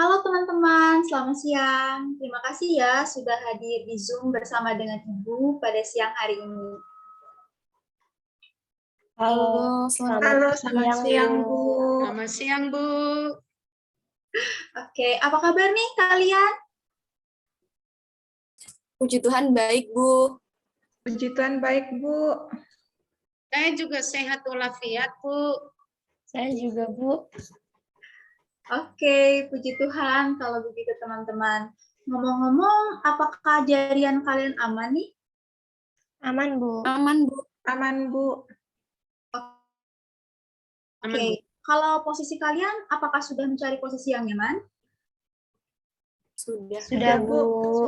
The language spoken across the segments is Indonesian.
Halo teman-teman, selamat siang. Terima kasih ya sudah hadir di Zoom bersama dengan Ibu pada siang hari ini. Halo, selamat siang, Bu. Selamat siang, Bu. Oke, apa kabar nih kalian? Puji Tuhan baik, Bu. Puji Tuhan baik, Bu. Saya juga sehat walafiat, Bu. Saya juga, Bu. Oke, puji Tuhan kalau begitu teman-teman. Ngomong-ngomong, apakah jarian kalian aman nih? Aman, Bu. Aman, Bu. Aman, Bu. Oke, kalau posisi kalian, apakah sudah mencari posisi yang nyaman? Sudah, Bu.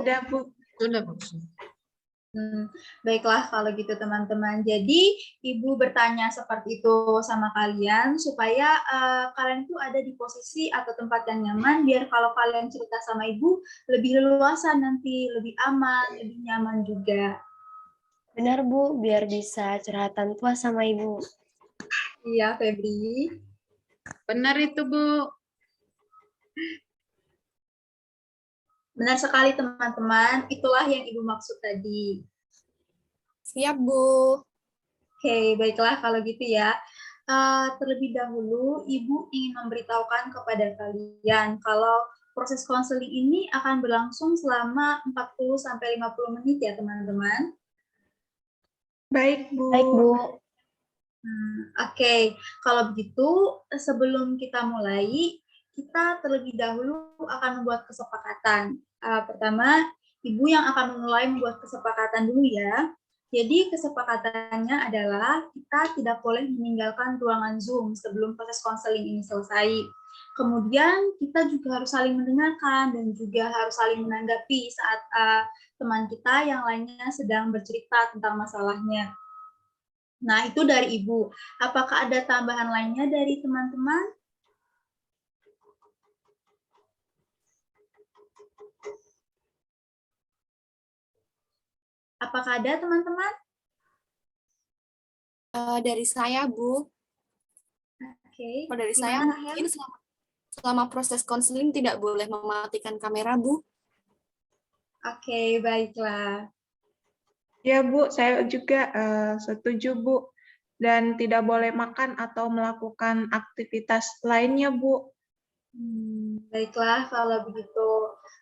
Sudah, Bu. Sudah, Bu. Baiklah kalau gitu teman-teman. Jadi Ibu bertanya seperti itu sama kalian supaya kalian itu ada di posisi atau tempat yang nyaman biar kalau kalian cerita sama Ibu lebih leluasa nanti, lebih aman, lebih nyaman juga. Benar, Bu, biar bisa curhatan tua sama Ibu. Iya, Febri. Benar itu, Bu. Benar sekali teman-teman, itulah yang Ibu maksud tadi. Siap, Bu. Oke, baiklah kalau gitu ya. Terlebih dahulu, Ibu ingin memberitahukan kepada kalian kalau proses konseling ini akan berlangsung selama 40-50 menit ya teman-teman. Baik, Bu. Baik, Bu. Oke, kalau begitu sebelum kita mulai, kita terlebih dahulu akan membuat kesepakatan. Pertama, Ibu yang akan memulai membuat kesepakatan dulu ya. Jadi kesepakatannya adalah kita tidak boleh meninggalkan ruangan Zoom sebelum proses konseling ini selesai. Kemudian kita juga harus saling mendengarkan dan juga harus saling menanggapi saat teman kita yang lainnya sedang bercerita tentang masalahnya. Nah, itu dari Ibu. Apakah ada tambahan lainnya dari teman-teman? Apakah ada teman-teman? Dari saya, Bu. Oke. Kalau dari saya, mungkin selama proses konseling tidak boleh mematikan kamera, Bu. Oke, baiklah. Ya, Bu, saya juga setuju, Bu. Dan tidak boleh makan atau melakukan aktivitas lainnya, Bu. Baiklah, kalau begitu.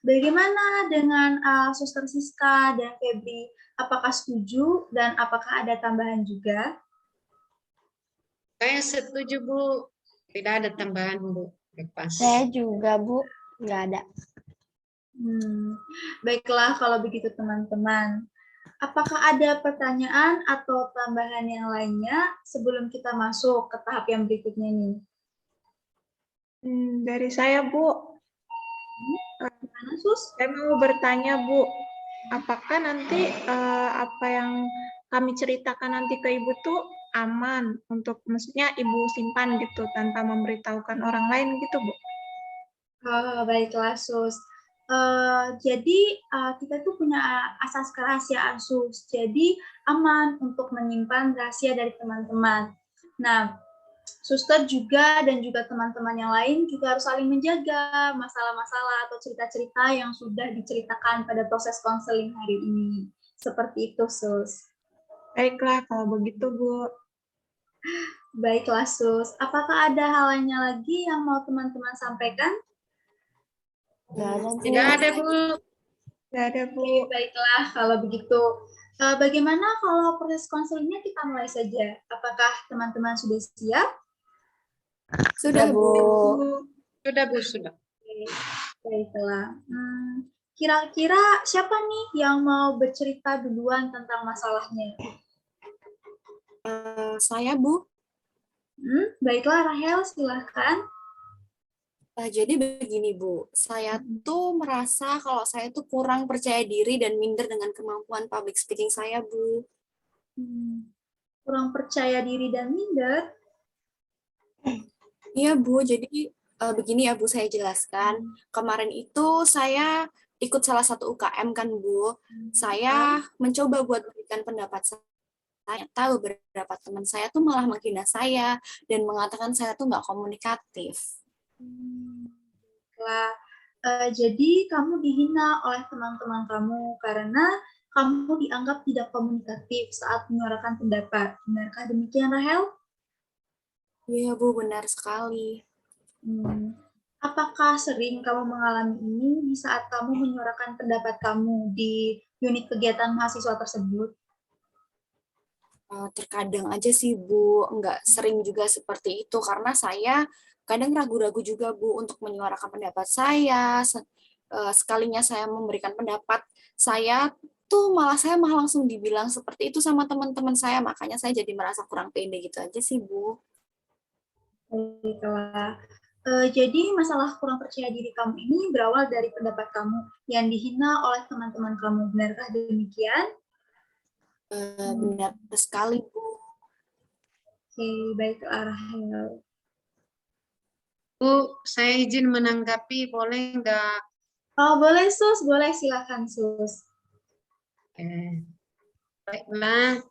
Bagaimana dengan Suster Siska dan Febri? Apakah setuju dan apakah ada tambahan juga? Saya setuju, Bu. Tidak ada tambahan, Bu. Lepas. Saya juga, Bu. Nggak ada. Baiklah, kalau begitu teman-teman. Apakah ada pertanyaan atau tambahan yang lainnya sebelum kita masuk ke tahap yang berikutnya nih? Dari saya, Bu. Gimana, Sus? Saya mau bertanya, Bu. Apakah nanti apa yang kami ceritakan nanti ke Ibu tuh aman untuk, maksudnya Ibu simpan gitu tanpa memberitahukan orang lain gitu, Bu? Baiklah, Sus. Jadi kita tuh punya asas kerahasiaan, Sus. Jadi aman untuk menyimpan rahasia dari teman-teman. Nah, Suster juga dan juga teman-teman yang lain juga harus saling menjaga masalah-masalah atau cerita-cerita yang sudah diceritakan pada proses konseling hari ini. Seperti itu, Sus. Baiklah, kalau begitu, Bu. Baiklah, Sus. Apakah ada hal lainnya lagi yang mau teman-teman sampaikan? Tidak ada, Bu. Tidak ada, Bu. Oke, baiklah kalau begitu. Bagaimana kalau proses konselingnya kita mulai saja? Apakah teman-teman sudah siap? Sudah, Bu. Sudah, Bu, sudah. Oke, baiklah. Kira-kira siapa nih yang mau bercerita duluan tentang masalahnya? Saya, Bu. Baiklah, Rahel, silahkan. Jadi begini, Bu. Saya tuh merasa kalau saya tuh kurang percaya diri dan minder dengan kemampuan public speaking saya, Bu. Kurang percaya diri dan minder? Iya, Bu. Jadi begini ya, Bu, saya jelaskan. Kemarin itu saya ikut salah satu UKM kan, Bu. Saya mencoba buat memberikan pendapat ternyata beberapa teman saya tuh malah menghina saya dan mengatakan saya tuh nggak komunikatif. Baiklah. Jadi kamu dihina oleh teman-teman kamu karena kamu dianggap tidak komunikatif saat menyuarakan pendapat. Benarkah demikian, Rahel? Iya, Bu, benar sekali. Apakah sering kamu mengalami ini di saat kamu menyuarakan pendapat kamu di unit kegiatan mahasiswa tersebut? Terkadang aja sih, Bu, nggak sering juga seperti itu, karena saya kadang ragu-ragu juga, Bu, untuk menyuarakan pendapat saya. Sekalinya saya memberikan pendapat, saya malah langsung dibilang seperti itu sama teman-teman saya, makanya saya jadi merasa kurang pede gitu aja sih, Bu. Baiklah. Jadi masalah kurang percaya diri kamu ini berawal dari pendapat kamu yang dihina oleh teman-teman kamu. Benarkah demikian? Benar sekali, Bu. Oke, baiklah, Rahel. Bu, saya izin menanggapi, boleh nggak? Oh, boleh, Sus. Boleh, silakan, Sus. Baiklah,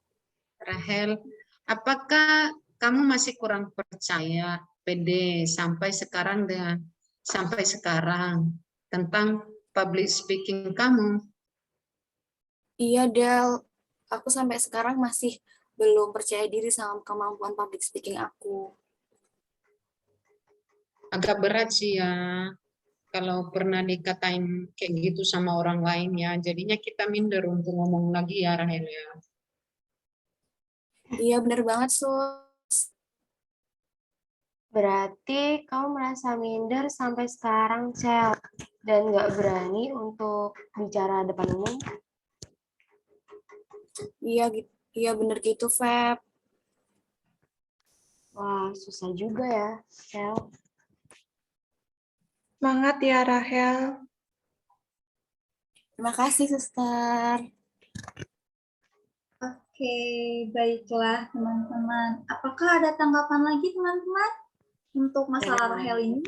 Rahel. Apakah kamu masih kurang percaya, pede sampai sekarang tentang public speaking kamu? Iya, Del. Aku sampai sekarang masih belum percaya diri sama kemampuan public speaking aku. Agak berat sih ya, kalau pernah dikatain kayak gitu sama orang lain ya, jadinya kita minder untuk ngomong lagi ya, Rahel ya. Iya, benar banget, Sus. Berarti kamu merasa minder sampai sekarang, Cel, dan nggak berani untuk bicara depan umum? Iya benar gitu, Feb. Wah, susah juga ya, Cel. Semangat ya, Rahel. Terima kasih, Suster. Oke, baiklah, teman-teman. Apakah ada tanggapan lagi, teman-teman, untuk masalah Rahel ini?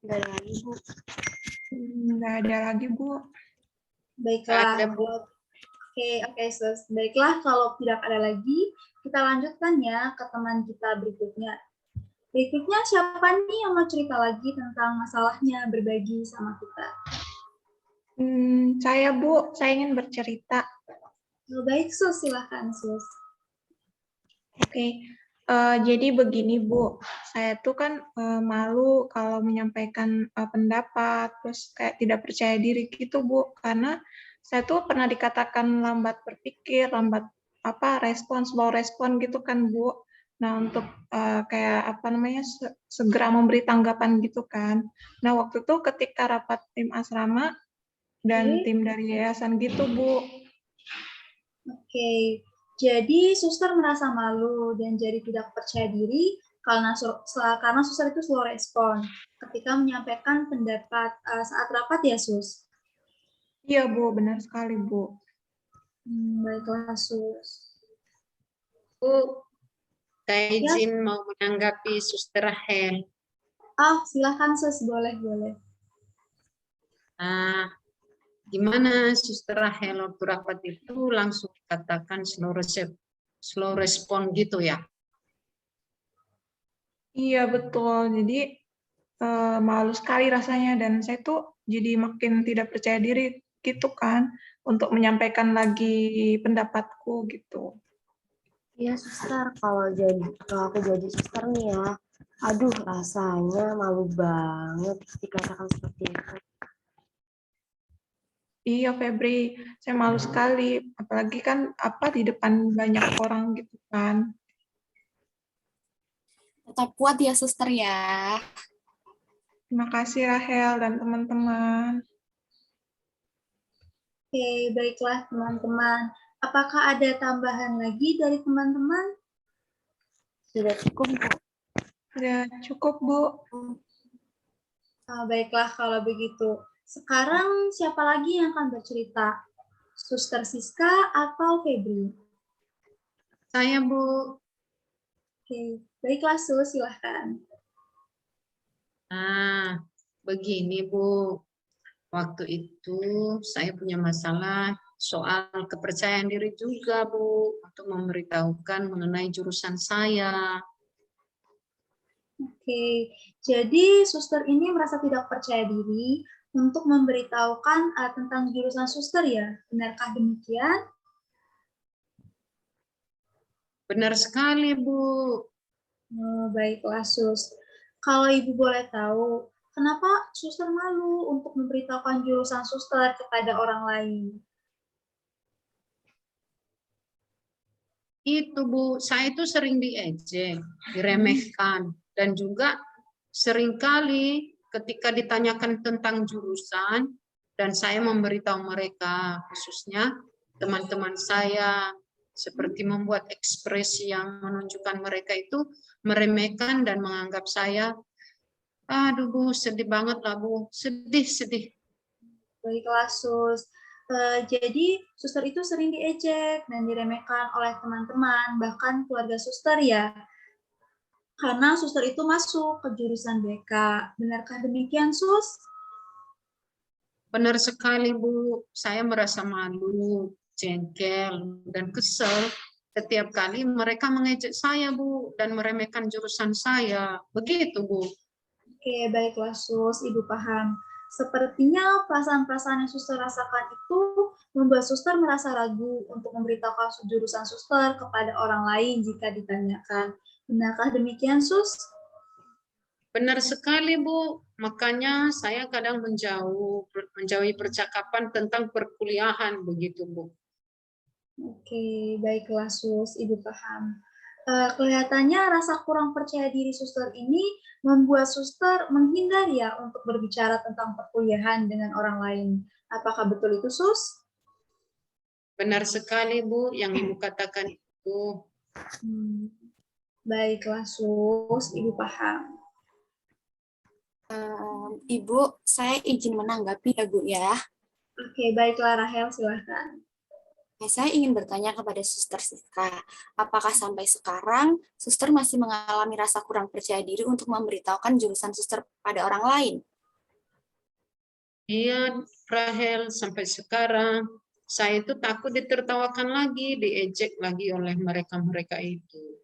Nggak ada lagi, Bu. Nggak ada lagi, Bu. Baiklah. Ada, Bu. Oke, Sus. Baiklah, kalau tidak ada lagi, kita lanjutkan ya ke teman kita berikutnya. Berikutnya, siapa nih yang mau cerita lagi tentang masalahnya, berbagi sama kita? Saya, Bu. Saya ingin bercerita. Baik, Sus. Silahkan, Sus. Oke. Jadi begini, Bu. Saya tuh kan malu kalau menyampaikan pendapat, terus kayak tidak percaya diri gitu, Bu. Karena saya tuh pernah dikatakan lambat berpikir, lambat slow respon gitu kan, Bu. Nah, untuk kayak segera memberi tanggapan gitu kan. Nah, waktu itu ketika rapat tim asrama dan tim dari yayasan gitu, Bu. Oke, jadi suster merasa malu dan jadi tidak percaya diri karena suster itu slow respon ketika menyampaikan pendapat saat rapat ya, Sus? Iya, Bu. Benar sekali, Bu. Baiklah, Sus. Bu, saya Ya. izin mau menanggapi Suster Rahel. Silakan, Sus. Boleh. Gimana Suster Rahel waktu rapat itu langsung dikatakan slow respon gitu ya? Iya, betul. Jadi malu sekali rasanya dan saya tuh jadi makin tidak percaya diri gitu kan untuk menyampaikan lagi pendapatku gitu. Iya, Suster. Kalau aku jadi suster nih ya, aduh, rasanya malu banget dikatakan seperti itu. Iya, Febri, saya malu sekali, apalagi kan di depan banyak orang gitu kan. Tetap kuat ya, Suster ya. Terima kasih Rahel dan teman-teman. Oke, baiklah teman-teman. Apakah ada tambahan lagi dari teman-teman? Sudah cukup, Bu. Sudah cukup, Bu. Baiklah kalau begitu. Sekarang siapa lagi yang akan bercerita? Suster Siska atau Febri? Saya, Bu. Oke, baiklah Sus, silahkan. Begini Bu, waktu itu saya punya masalah soal kepercayaan diri juga, Bu, untuk memberitahukan mengenai jurusan saya. Oke, jadi suster ini merasa tidak percaya diri untuk memberitahukan tentang jurusan suster ya? Benarkah demikian? Benar sekali, Bu. Oh, baiklah, Sus. Kalau Ibu boleh tahu, kenapa suster malu untuk memberitahukan jurusan suster kepada orang lain? Itu, Bu, saya itu sering diejek, diremehkan, dan juga seringkali ketika ditanyakan tentang jurusan, dan saya memberitahu mereka, khususnya teman-teman saya, seperti membuat ekspresi yang menunjukkan mereka itu meremehkan dan menganggap saya, aduh Bu, sedih banget lah Bu, sedih. Baiklah, Sus. Jadi, suster itu sering diejek dan diremehkan oleh teman-teman, bahkan keluarga suster ya. Karena suster itu masuk ke jurusan BK. Benarkah demikian, Sus? Benar sekali Bu, saya merasa malu, jengkel, dan kesel setiap kali mereka mengejek saya Bu, dan meremehkan jurusan saya. Begitu Bu. Oke, baiklah, Sus. Ibu paham. Sepertinya perasaan-perasaan yang suster rasakan itu membuat suster merasa ragu untuk memberitahukan jurusan suster kepada orang lain jika ditanyakan. Benarkah demikian, Sus? Benar sekali Bu, makanya saya kadang menjauhi percakapan tentang perkuliahan begitu Bu. Oke, baiklah, Sus. Ibu paham. Kelihatannya rasa kurang percaya diri suster ini membuat suster menghindar ya untuk berbicara tentang perkuliahan dengan orang lain. Apakah betul itu, Sus? Benar sekali Bu, yang Ibu katakan itu. Baiklah, Sus. Ibu paham. Ibu, saya izin menanggapi ya Bu ya. Oke, baiklah Rahel, silahkan. Saya ingin bertanya kepada Suster Siska, apakah sampai sekarang Suster masih mengalami rasa kurang percaya diri untuk memberitahukan jurusan Suster pada orang lain? Iya, Rahel, sampai sekarang saya itu takut ditertawakan lagi, diejek lagi oleh mereka-mereka itu.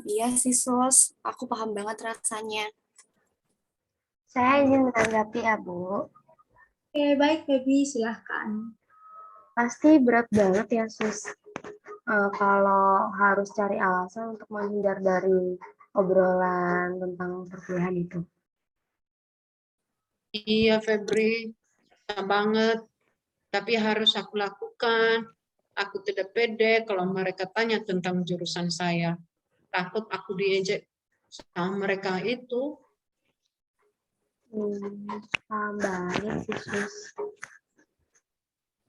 Iya sih, Sus. Aku paham banget rasanya. Saya izin menanggapi ya, Bu. Oke, baik, Baby, silahkan. Pasti berat banget ya, Sus. Kalau harus cari alasan untuk menghindar dari obrolan tentang perkuliahan itu. Iya, Febri, susah banget. Tapi harus aku lakukan. Aku tidak pede kalau mereka tanya tentang jurusan saya. Takut aku diejek sama mereka itu. Paham banget sih, Sus.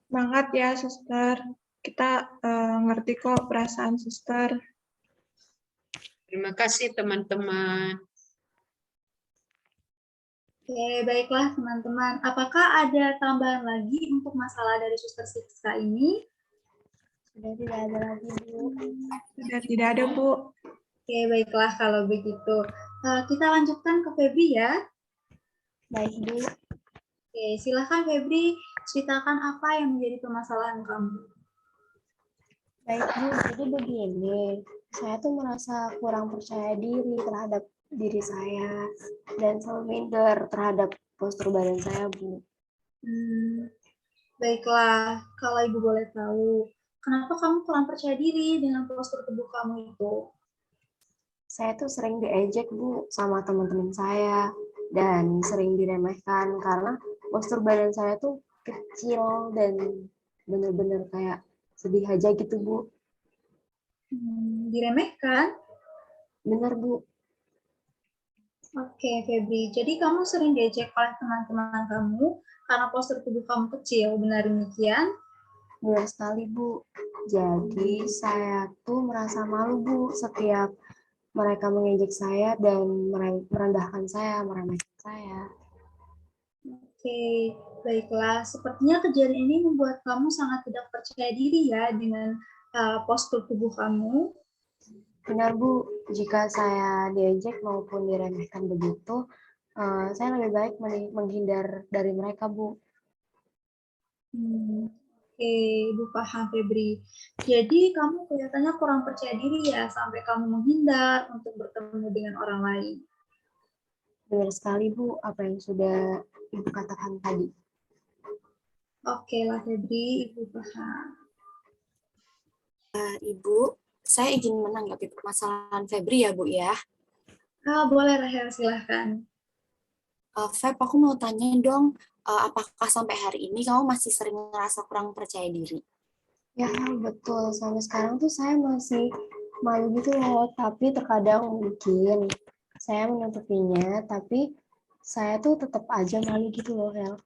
Semangat ya, suster. Kita ngerti kok perasaan suster. Terima kasih, teman-teman. Oke, baiklah teman-teman. Apakah ada tambahan lagi untuk masalah dari Suster Siska ini? Sudah tidak ada lagi, Bu. Sudah tidak ada, Bu. Oke, baiklah kalau begitu. Kita lanjutkan ke Febri ya. Baik, Bu. Oke, silahkan Febri, ceritakan apa yang menjadi permasalahan kamu. Baik, Bu. Jadi begini, saya tuh merasa kurang percaya diri terhadap diri saya dan selalu minder terhadap postur badan saya, Bu. Baiklah, kalau Ibu boleh tahu, kenapa kamu kurang percaya diri dengan postur tubuh kamu itu? Saya tuh sering diejek, Bu, sama teman-teman saya dan sering diremehkan karena postur badan saya tuh kecil dan bener-bener kayak sedih aja gitu, Bu. Diremehkan? Bener, Bu. Oke, Febri. Jadi kamu sering diejek oleh teman-teman kamu karena postur tubuh kamu kecil, benar demikian? Benar sekali, Bu. Jadi saya tuh merasa malu, Bu, setiap mereka mengejek saya dan merendahkan saya, meremehkan saya. Oke, baiklah. Sepertinya kejadian ini membuat kamu sangat tidak percaya diri ya dengan postur tubuh kamu. Benar, Bu. Jika saya diejek maupun diremehkan begitu, saya lebih baik menghindar dari mereka, Bu. Oke, Ibu paham Febri. Jadi kamu kelihatannya kurang percaya diri ya sampai kamu menghindar untuk bertemu dengan orang lain. Benar sekali Bu, apa yang sudah Ibu katakan tadi. Oke lah Febri, Ibu paham. Ibu, saya izin menanggapi permasalahan Febri ya, Bu ya. Boleh Rahel, silahkan. Feb, aku mau tanya dong, apakah sampai hari ini kamu masih sering merasa kurang percaya diri? Ya betul, sampai sekarang tuh saya masih malu gitu loh, tapi terkadang mungkin saya menutupinya, tapi saya tuh tetap aja malu gitu loh, Hel.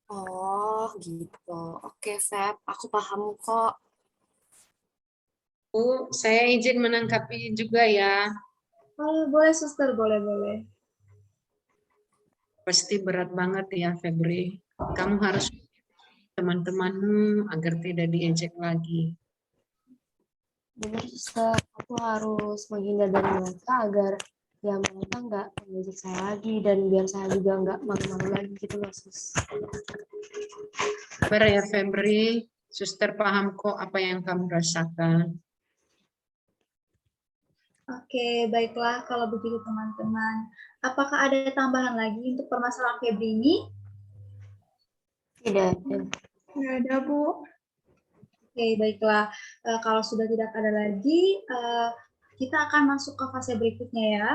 Oh, gitu. Oke, Feb, aku paham kok. Bu, saya izin menanggapi juga ya. Boleh suster, boleh. Pasti berat banget ya, Febri. Kamu harus teman-temanmu agar tidak diejek lagi. Bener, Suster, aku harus menghindar dari mereka agar ya mereka nggak mengejek saya lagi dan biar saya juga nggak malu-malu lagi gitu loh, Sus. Sabar ya, Febri. Suster paham kok apa yang kamu rasakan. Oke, baiklah kalau begitu teman-teman. Apakah ada tambahan lagi untuk permasalahan Febri ini? Tidak, Nggak ada, Bu. Oke, baiklah. Kalau sudah tidak ada lagi, kita akan masuk ke fase berikutnya ya.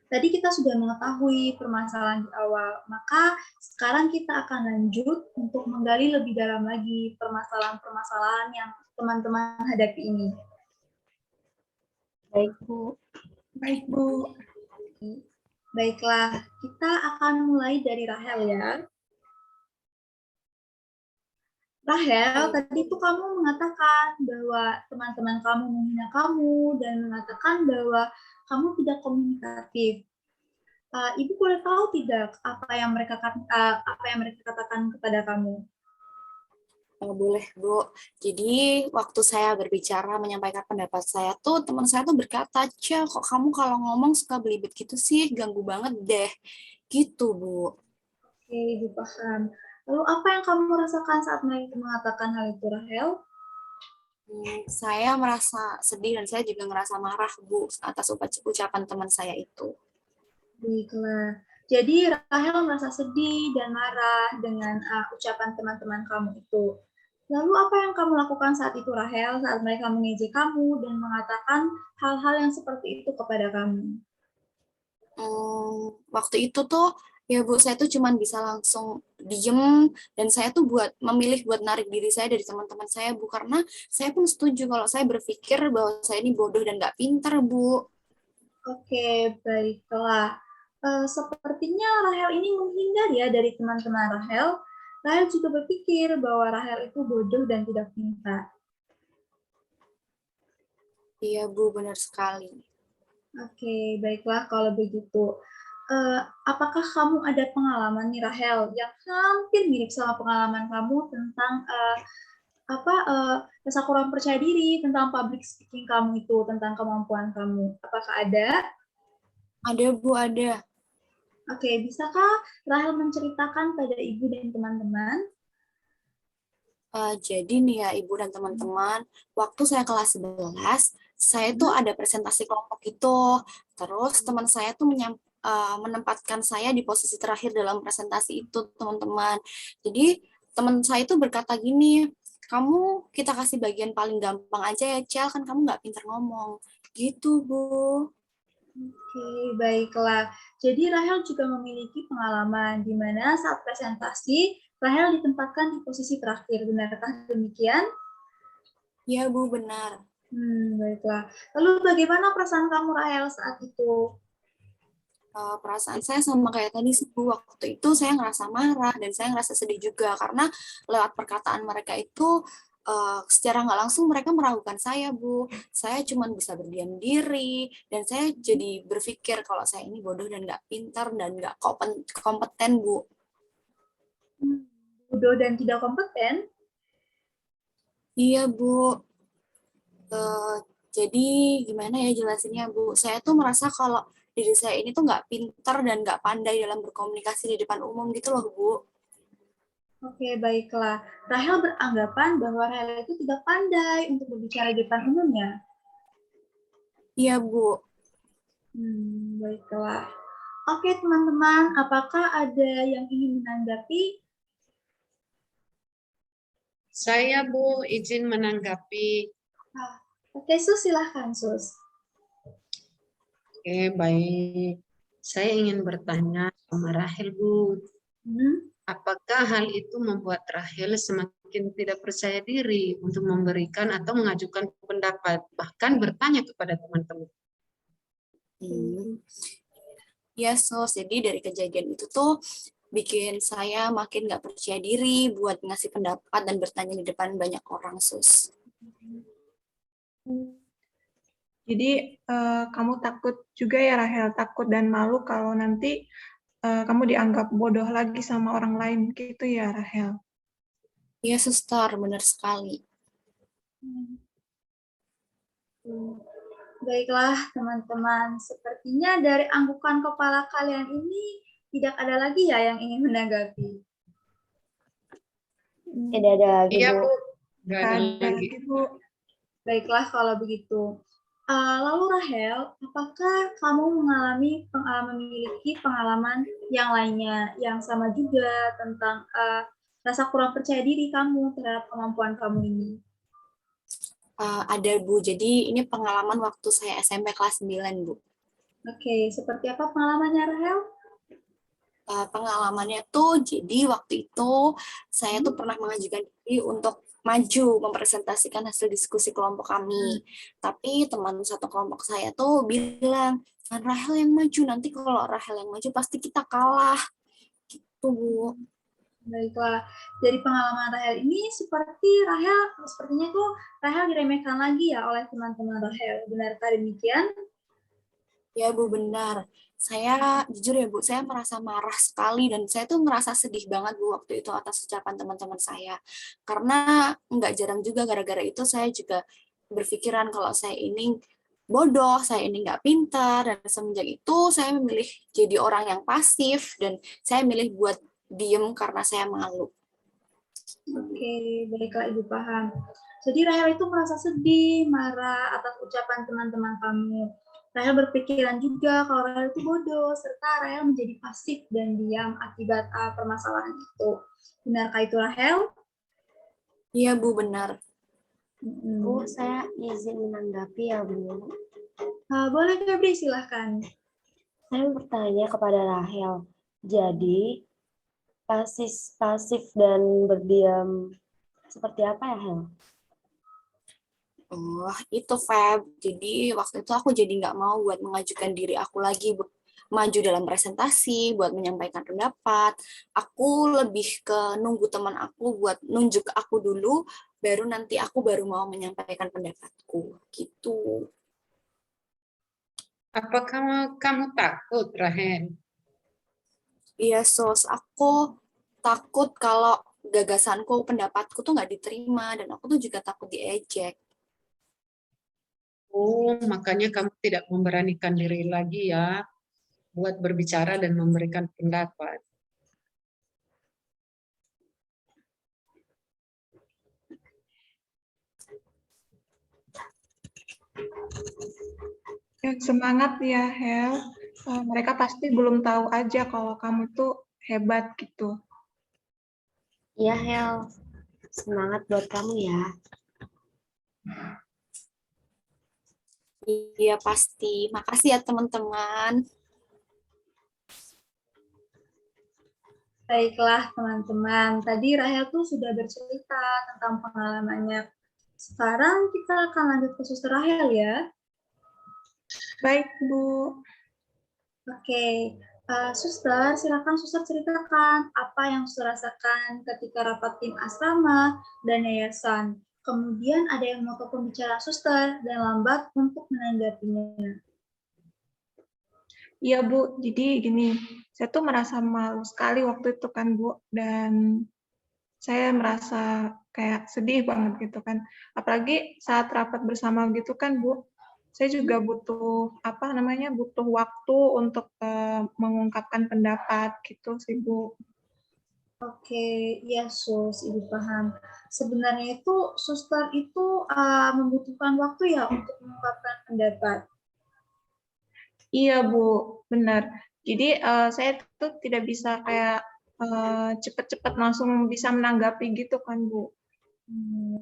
Tadi kita sudah mengetahui permasalahan di awal, maka sekarang kita akan lanjut untuk menggali lebih dalam lagi permasalahan-permasalahan yang teman-teman hadapi ini. baik Bu. Baik, Bu. Baiklah, kita akan mulai dari Rahel ya. Rahel, tadi itu kamu mengatakan bahwa teman-teman kamu menghina kamu dan mengatakan bahwa kamu tidak komunikatif. Ibu boleh tahu tidak apa yang mereka katakan kepada kamu? Boleh, Bu. Jadi, waktu saya berbicara, menyampaikan pendapat saya tuh, teman saya tuh berkata, Cia, kok kamu kalau ngomong suka belibet gitu sih, ganggu banget deh. Gitu, Bu. Oke, Ibu paham. Lalu apa yang kamu rasakan saat mereka mengatakan hal itu, Rahel? Saya merasa sedih dan saya juga ngerasa marah, Bu, atas ucapan teman saya itu. Baiklah. Jadi Rahel merasa sedih dan marah dengan ucapan teman-teman kamu itu. Lalu apa yang kamu lakukan saat itu, Rahel, saat mereka mengejek kamu dan mengatakan hal-hal yang seperti itu kepada kamu? Waktu itu tuh, ya Bu, saya tuh cuman bisa langsung diem, dan saya tuh memilih buat narik diri saya dari teman-teman saya, Bu, karena saya pun setuju kalau saya berpikir bahwa saya ini bodoh dan nggak pintar, Bu. Oke, baiklah. Sepertinya Rahel ini menghindar ya dari teman-teman Rahel. Rahel juga berpikir bahwa Rahel itu bodoh dan tidak pintar. Iya, Bu, benar sekali. Oke, baiklah kalau begitu. Apakah kamu ada pengalaman nih Rahel yang hampir mirip sama pengalaman kamu tentang rasa kurang percaya diri, tentang public speaking kamu itu, tentang kemampuan kamu? Apakah ada? Ada, Bu, ada. Oke, bisakah Rahel menceritakan pada ibu dan teman-teman? Jadi nih ya, Ibu dan teman-teman, waktu saya kelas 11, saya tuh ada presentasi kelompok itu. Terus teman saya tuh menempatkan saya di posisi terakhir dalam presentasi itu, teman-teman. Jadi teman saya itu berkata gini, kamu kita kasih bagian paling gampang aja ya, Cel, kan kamu nggak pintar ngomong. Gitu, Bu. Oke, baiklah. Jadi Rahel juga memiliki pengalaman di mana saat presentasi, Rahel ditempatkan di posisi terakhir. Benarkah demikian? Iya, Bu, benar. Baiklah. Lalu bagaimana perasaan kamu, Rahel, saat itu? Perasaan saya sama kayak tadi sih, Bu. Waktu itu saya ngerasa marah dan saya ngerasa sedih juga karena lewat perkataan mereka itu secara nggak langsung mereka meragukan saya, Bu. Saya cuma bisa berdiam diri dan saya jadi berpikir kalau saya ini bodoh dan nggak pintar dan nggak kompeten, Bu. Bodoh dan tidak kompeten? Iya, Bu. Jadi gimana ya jelasinnya, Bu? Saya tuh merasa kalau diri saya ini tuh nggak pintar dan nggak pandai dalam berkomunikasi di depan umum gitu loh, Bu. Oke, baiklah. Rahel beranggapan bahwa Rahel itu tidak pandai untuk berbicara di depan umum ya? Iya, Bu. Baiklah. Oke, teman-teman, apakah ada yang ingin menanggapi? Saya, Bu, izin menanggapi. Oke, Sus, silahkan, Sus. Oke, baik. Saya ingin bertanya sama Rahel, Bu. Apakah hal itu membuat Rahel semakin tidak percaya diri untuk memberikan atau mengajukan pendapat, bahkan bertanya kepada teman-teman? Ya, Sos. Jadi dari kejadian itu tuh bikin saya makin nggak percaya diri buat ngasih pendapat dan bertanya di depan banyak orang, Sus. Jadi kamu takut juga ya Rahel, takut dan malu kalau nanti kamu dianggap bodoh lagi sama orang lain gitu ya Rahel. Iya, Suster, benar sekali. Baiklah, teman-teman. Sepertinya dari anggukan kepala kalian ini tidak ada lagi ya yang ingin menanggapi. Tidak ada lagi, Iya, Bu. Bu. Nggak ada Ada lagi. lagi, Bu. Baiklah kalau begitu. Lalu Rahel, apakah kamu memiliki pengalaman yang lainnya yang sama juga tentang rasa kurang percaya diri kamu terhadap kemampuan kamu ini? Ada, Bu. Jadi ini pengalaman waktu saya SMP kelas 9, Bu. Oke, seperti apa pengalamannya Rahel? Pengalamannya tuh, jadi waktu itu saya tuh pernah mengajukan diri untuk maju mempresentasikan hasil diskusi kelompok kami. Tapi teman satu kelompok saya tuh bilang, Rahel yang maju, nanti kalau Rahel yang maju pasti kita kalah. Gitu, Bu. Baiklah, dari pengalaman Rahel ini sepertinya tuh Rahel diremehkan lagi ya oleh teman-teman Rahel. Benarkah demikian? Ya, Bu, benar. Saya jujur ya, Bu, saya merasa marah sekali dan saya tuh ngerasa sedih banget, Bu, waktu itu atas ucapan teman-teman saya. Karena nggak jarang juga gara-gara itu saya juga berpikiran kalau saya ini bodoh, saya ini nggak pintar, dan semenjak itu saya memilih jadi orang yang pasif dan saya milih buat diem karena saya malu. Oke, baiklah Ibu paham. Jadi Rahel itu merasa sedih, marah atas ucapan teman-teman kamu. Rahel berpikiran juga kalau Rahel itu bodoh, serta Rahel menjadi pasif dan diam akibat permasalahan itu. Benarkah itu Rahel? Iya, Bu, benar. Bu, saya izin menanggapi ya, Bu. Boleh Febri, silahkan. Saya bertanya kepada Rahel. Jadi, pasif dan berdiam seperti apa ya, Hel? Oh, itu Feb. Jadi waktu itu aku jadi nggak mau buat mengajukan diri aku lagi maju dalam presentasi, buat menyampaikan pendapat. Aku lebih ke nunggu teman aku buat nunjuk aku dulu, baru nanti aku baru mau menyampaikan pendapatku. Gitu. Apa kamu takut, Rahel? Iya, Sos. Aku takut kalau gagasanku, pendapatku tuh nggak diterima, dan aku tuh juga takut diejek. Oh, makanya kamu tidak memberanikan diri lagi ya buat berbicara dan memberikan pendapat. Ya, semangat ya, Hel. Mereka pasti belum tahu aja kalau kamu tuh hebat gitu. Iya, Hel. Semangat buat kamu ya. Iya, pasti. Makasih ya, teman-teman. Baiklah teman-teman, tadi Rahel tuh sudah bercerita tentang pengalamannya. Sekarang kita akan lanjut ke Suster Rahel ya. Baik, Bu. Oke, Suster, silakan Suster ceritakan apa yang Suster rasakan ketika rapat tim asrama dan yayasan. Kemudian ada yang mau pembicara Suster dan lambat untuk menanggapinya. Iya, Bu. Jadi gini, saya tuh merasa malu sekali waktu itu kan, Bu. Dan saya merasa kayak sedih banget gitu kan. Apalagi saat rapat bersama gitu kan, Bu. Saya juga butuh butuh waktu untuk mengungkapkan pendapat gitu sih, Bu. Oke, iya Sus, Ibu paham. Sebenarnya itu suster itu membutuhkan waktu ya untuk mengungkapkan pendapat. Iya, Bu, benar. Jadi saya tuh tidak bisa kayak cepat-cepat langsung bisa menanggapi gitu kan, Bu. Hmm,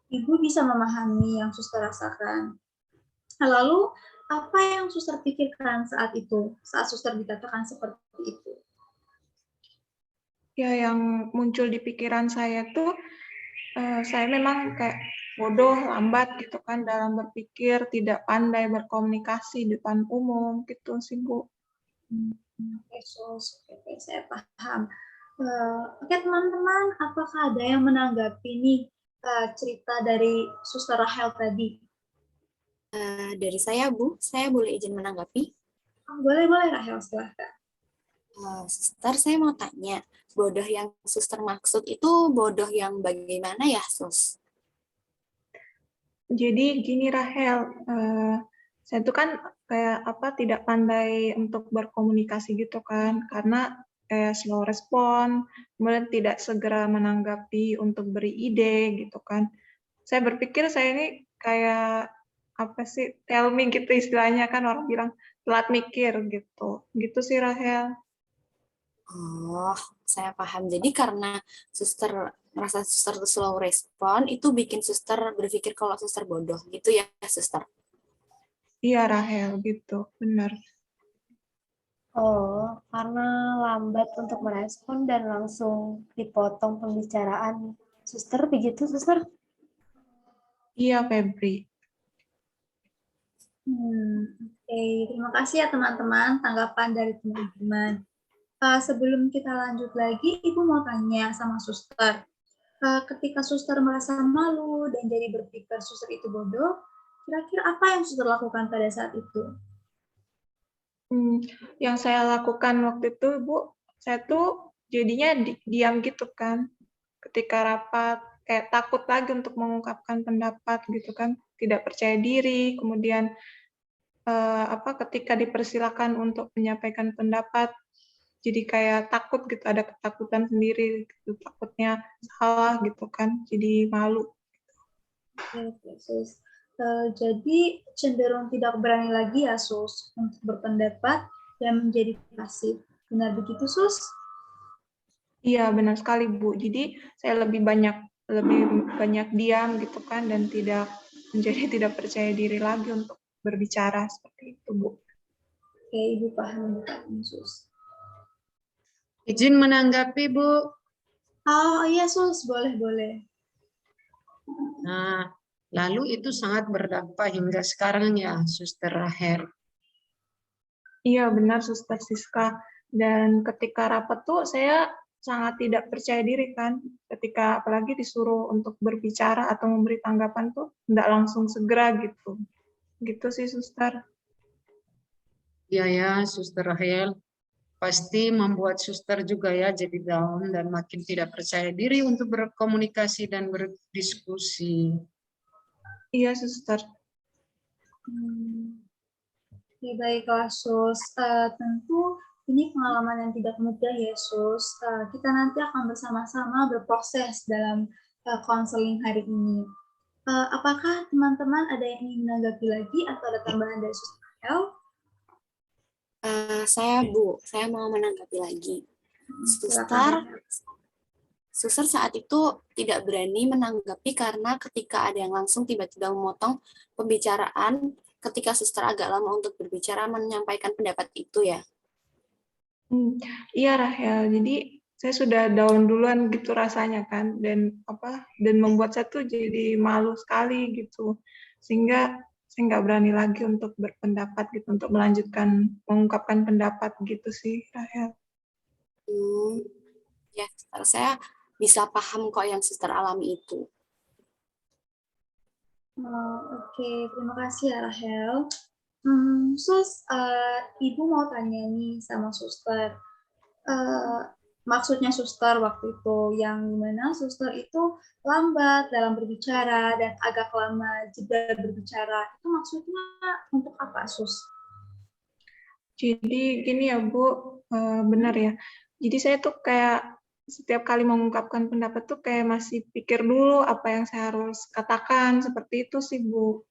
Ibu bisa memahami yang suster rasakan. Lalu, apa yang suster pikirkan saat itu, saat suster dikatakan seperti itu? Ya, yang muncul di pikiran saya tuh, saya memang kayak bodoh, lambat gitu kan dalam berpikir, tidak pandai berkomunikasi di depan umum gitu sih, Bu. Oke, Sus. Oke, saya paham. Oke, teman-teman, apakah ada yang menanggapi nih cerita dari Suster Rahel tadi? Dari saya, Bu, saya boleh izin menanggapi? Boleh, Rahel, silahkan. Suster, saya mau tanya, bodoh yang suster maksud itu bodoh yang bagaimana ya, Sus? Jadi gini Rahel, saya tuh kan kayak apa tidak pandai untuk berkomunikasi gitu kan, karena kayak slow respon, kemudian tidak segera menanggapi untuk beri ide gitu kan. Saya berpikir saya ini kayak apa sih, tell me gitu istilahnya kan orang bilang telat mikir gitu sih Rahel. Oh, saya paham. Jadi karena suster merasa suster tuh slow respon, itu bikin suster berpikir kalau suster bodoh gitu ya, suster? Iya Rahel gitu, benar. Oh, karena lambat untuk merespon dan langsung dipotong pembicaraan. Suster, begitu, suster? Iya Febri. Oke, terima kasih ya teman-teman tanggapan dari teman-teman. Sebelum kita lanjut lagi, Ibu mau tanya sama suster. Ketika suster merasa malu dan jadi berpikir suster itu bodoh, kira-kira apa yang suster lakukan pada saat itu? Yang saya lakukan waktu itu, Bu, saya tuh jadinya diam gitu kan. Ketika rapat, kayak takut lagi untuk mengungkapkan pendapat gitu kan, tidak percaya diri, kemudian ketika dipersilakan untuk menyampaikan pendapat, jadi kayak takut gitu, ada ketakutan sendiri gitu, takutnya salah gitu kan, jadi malu. Oke, Sus. Jadi cenderung tidak berani lagi ya, Sus, untuk berpendapat dan menjadi pasif. Benar begitu, Sus? Iya, benar sekali, Bu. Jadi saya lebih banyak diam gitu kan dan tidak menjadi tidak percaya diri lagi untuk berbicara seperti itu, Bu. Oke, Ibu paham, Sus. Izin menanggapi, Bu. Oh iya, Sus. Boleh. Nah, lalu itu sangat berdampak hingga sekarang ya, Suster Rahel. Iya, benar, Suster Siska. Dan ketika rapat tuh saya sangat tidak percaya diri kan, ketika apalagi disuruh untuk berbicara atau memberi tanggapan tuh tidak langsung segera gitu. Gitu sih, Suster. Iya ya, Suster Rahel. Pasti membuat suster juga ya jadi down dan makin tidak percaya diri untuk berkomunikasi dan berdiskusi. Iya, Suster. Ya, baiklah, Sus. Tentu ini pengalaman yang tidak mudah ya, Sus. Kita nanti akan bersama-sama berproses dalam konseling hari ini. Apakah teman-teman ada yang ingin menanggapi lagi atau ada tambahan dari Sus Rahel? Saya mau menanggapi lagi. Silakan. Suster saat itu tidak berani menanggapi karena ketika ada yang langsung tiba-tiba memotong pembicaraan, ketika suster agak lama untuk berbicara menyampaikan pendapat itu ya. Iya Rahel, jadi saya sudah down duluan gitu rasanya kan, dan membuat saya tuh jadi malu sekali gitu, sehingga saya nggak berani lagi untuk berpendapat gitu, untuk mengungkapkan pendapat gitu sih Rahel. Ya, saya bisa paham kok yang suster alami itu. Oke, terima kasih ya Rahel. Sus, Ibu mau tanya nih sama suster. Maksudnya suster waktu itu yang dimana suster itu lambat dalam berbicara dan agak lama jeda berbicara. Itu maksudnya untuk apa, Sus? Jadi gini ya Bu, benar ya. Jadi saya tuh kayak setiap kali mengungkapkan pendapat tuh kayak masih pikir dulu apa yang saya harus katakan, seperti itu sih Bu.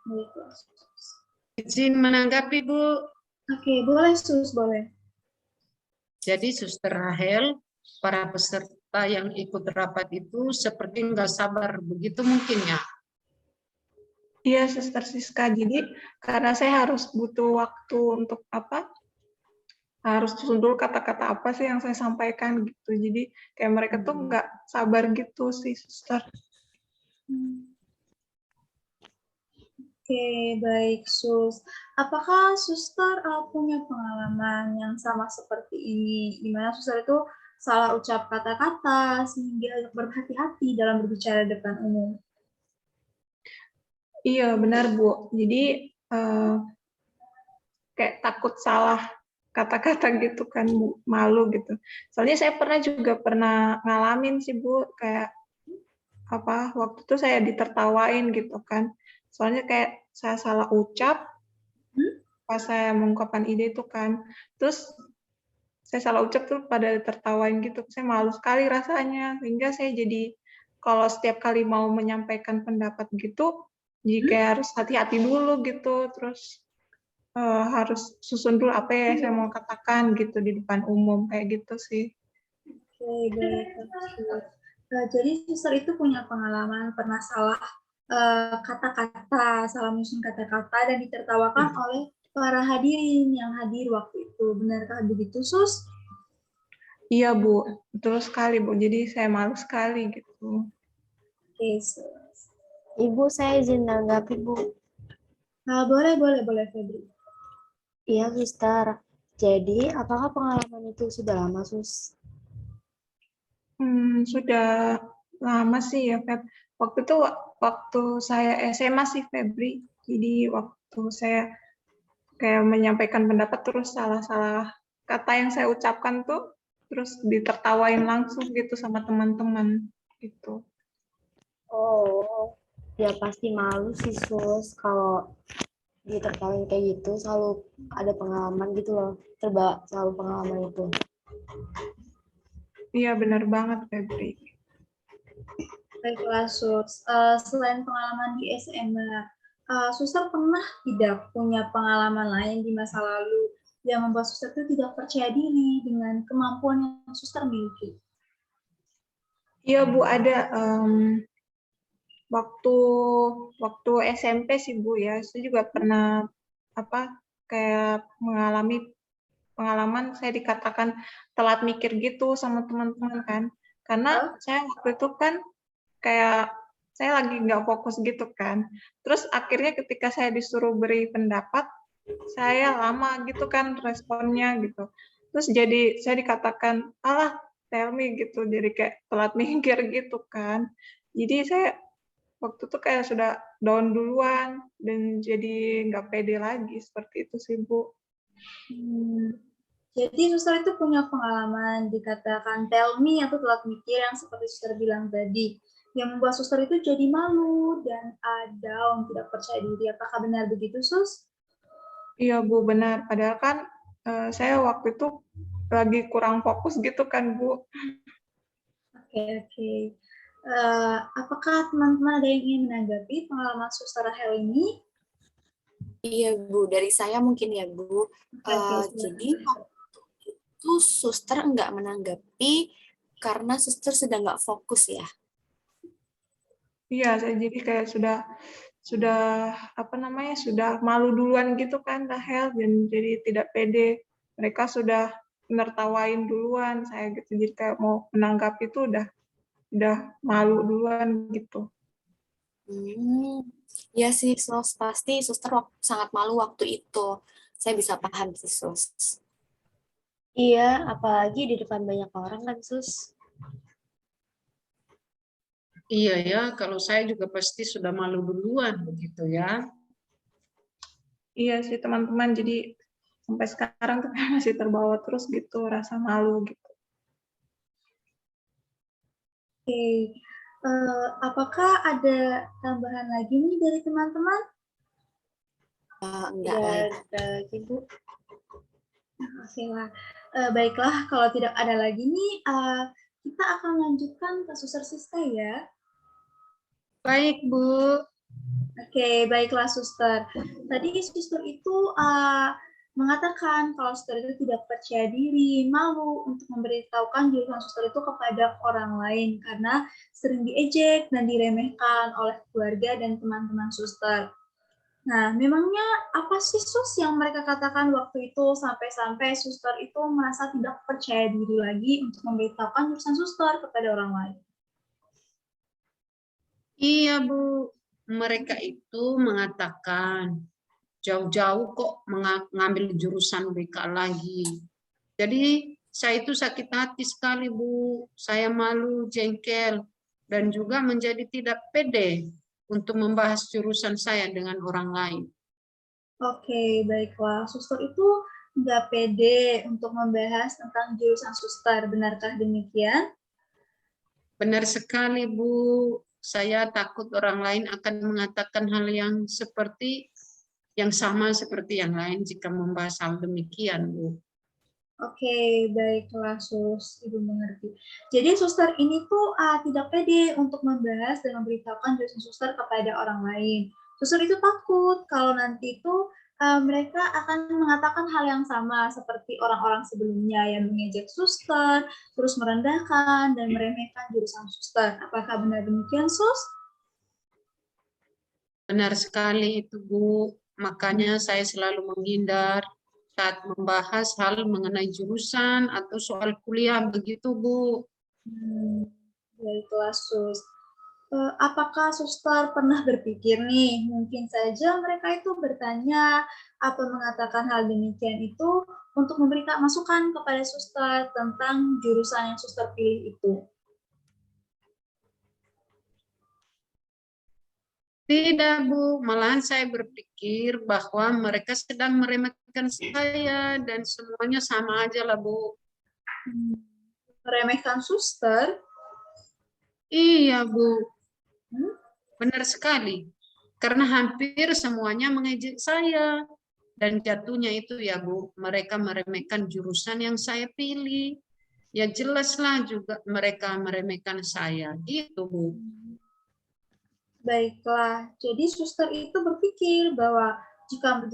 Baiklah. Izin menanggapi, Bu. Oke, boleh Sus, boleh. Jadi Suster Rahel, para peserta yang ikut rapat itu seperti nggak sabar, begitu mungkin ya? Iya, Suster Siska. Jadi karena saya harus butuh waktu untuk harus susun dulu kata-kata apa sih yang saya sampaikan gitu. Jadi kayak mereka tuh nggak sabar gitu sih, Suster. Oke, baik Sus. Apakah Suster punya pengalaman yang sama seperti ini, di mana Suster itu salah ucap kata-kata sehingga berhati-hati dalam berbicara di depan umum? Iya, benar Bu. Jadi kayak takut salah kata-kata gitu kan, Bu. Malu gitu. Soalnya saya pernah ngalamin sih Bu, kayak waktu itu saya ditertawain gitu kan. Soalnya kayak saya salah ucap pas saya mengungkapkan ide itu kan. Terus saya salah ucap tuh pada tertawain gitu. Saya malu sekali rasanya. Sehingga saya jadi kalau setiap kali mau menyampaikan pendapat gitu, jika harus hati-hati dulu gitu. Terus harus susun dulu apa yang saya mau katakan gitu di depan umum kayak gitu sih. Oke, baik. Sus. Jadi Suster itu punya pengalaman pernah salah kata-kata, salah menyusun kata-kata dan ditertawakan oleh para hadirin yang hadir waktu itu. Benarkah begitu, Sus? Iya Bu, betul sekali Bu. Jadi saya malu sekali gitu. Oke, Sus. Ibu, saya izin menanggapi, Bu. Boleh, Febri. Iya, Suster. Jadi, apakah pengalaman itu sudah lama, Sus? Sudah lama sih ya, Feb. Waktu saya SMA sih, Febri. Jadi waktu saya kayak menyampaikan pendapat terus salah-salah kata yang saya ucapkan tuh terus ditertawain langsung gitu sama teman-teman gitu. Oh, ya pasti malu sih, Sus. Kalau ditertawain kayak gitu, selalu ada pengalaman gitu loh. Selalu pengalaman itu. Iya, benar banget, Febri. Baiklah, Sus. Selain pengalaman di SMA, Suster pernah tidak punya pengalaman lain di masa lalu yang membuat Suster itu tidak percaya diri dengan kemampuan yang Suster miliki? Iya, Bu, ada waktu SMP sih Bu ya. Saya juga pernah kayak mengalami pengalaman saya dikatakan telat mikir gitu sama teman-teman kan. Karena saya waktu itu kan kayak saya lagi nggak fokus gitu kan. Terus akhirnya ketika saya disuruh beri pendapat, saya lama gitu kan responnya gitu. Terus jadi saya dikatakan, alah tell me gitu, jadi kayak telat mikir gitu kan. Jadi saya waktu itu kayak sudah down duluan dan jadi nggak pede lagi seperti itu sih Bu. Jadi Suster itu punya pengalaman dikatakan tell me atau telat mikir yang seperti Suster bilang tadi, yang membuat Suster itu jadi malu dan down, tidak percaya diri. Apakah benar begitu, Sus? Iya Bu, benar. Padahal kan saya waktu itu lagi kurang fokus gitu kan Bu. Oke. Apakah teman-teman ada yang ingin menanggapi pengalaman Suster Rahel ini? Iya, Bu. Dari saya mungkin ya, Bu. Jadi, waktu itu Suster nggak menanggapi karena Suster sedang nggak fokus ya. Iya, saya jadi kayak sudah malu duluan gitu kan Rahel dan jadi tidak pede. Mereka sudah menertawain duluan saya gitu. Jadi kayak mau menanggapi itu udah malu duluan gitu. Ya sih, Sus. Pasti Suster sangat malu waktu itu. Saya bisa paham sih, Sus. Iya, apalagi di depan banyak orang kan, Sus. Iya ya, kalau saya juga pasti sudah malu duluan begitu ya. Iya sih teman-teman, jadi sampai sekarang tuh masih terbawa terus gitu rasa malu gitu. Oke. Apakah ada tambahan lagi nih dari teman-teman? Enggak lagi. Lagi, Bu. Oke lah. Baiklah, kalau tidak ada lagi nih, kita akan lanjutkan ke Suster Siska ya. Baik, Bu. Oke, baiklah Suster. Tadi Suster itu mengatakan kalau Suster itu tidak percaya diri, malu untuk memberitahukan jurusan Suster itu kepada orang lain karena sering diejek dan diremehkan oleh keluarga dan teman-teman Suster. Nah, memangnya apa sih Sus yang mereka katakan waktu itu sampai-sampai Suster itu merasa tidak percaya diri lagi untuk memberitahukan jurusan Suster kepada orang lain? Iya, Bu. Mereka itu mengatakan jauh-jauh kok mengambil jurusan BK lagi. Jadi saya itu sakit hati sekali, Bu. Saya malu, jengkel, dan juga menjadi tidak pede untuk membahas jurusan saya dengan orang lain. Oke, baiklah. Suster itu nggak pede untuk membahas tentang jurusan Suster. Benarkah demikian? Benar sekali, Bu. Saya takut orang lain akan mengatakan hal yang sama seperti yang lain jika membahas hal demikian, Bu. Oke, baiklah Sus, Ibu mengerti. Jadi Suster ini tuh tidak pede untuk membahas dan memberitahukan jurusan Suster kepada orang lain. Suster itu takut kalau nanti itu mereka akan mengatakan hal yang sama seperti orang-orang sebelumnya yang mengejek Suster, terus merendahkan dan meremehkan jurusan Suster. Apakah benar demikian, Sus? Benar sekali itu, Bu. Makanya saya selalu menghindar saat membahas hal mengenai jurusan atau soal kuliah begitu, Bu. Baiklah, Sus. Apakah Suster pernah berpikir nih, mungkin saja mereka itu bertanya atau mengatakan hal demikian itu untuk memberikan masukan kepada Suster tentang jurusan yang Suster pilih itu? Tidak, Bu. Malahan saya berpikir bahwa mereka sedang meremehkan saya dan semuanya sama aja lah, Bu. Meremehkan Suster? Iya, Bu. Benar sekali. Karena hampir semuanya mengejek saya. Dan jatuhnya itu ya, Bu, mereka meremehkan jurusan yang saya pilih. Ya jelaslah juga mereka meremehkan saya. Gitu, Bu. Baiklah, jadi Suster itu berpikir bahwa jika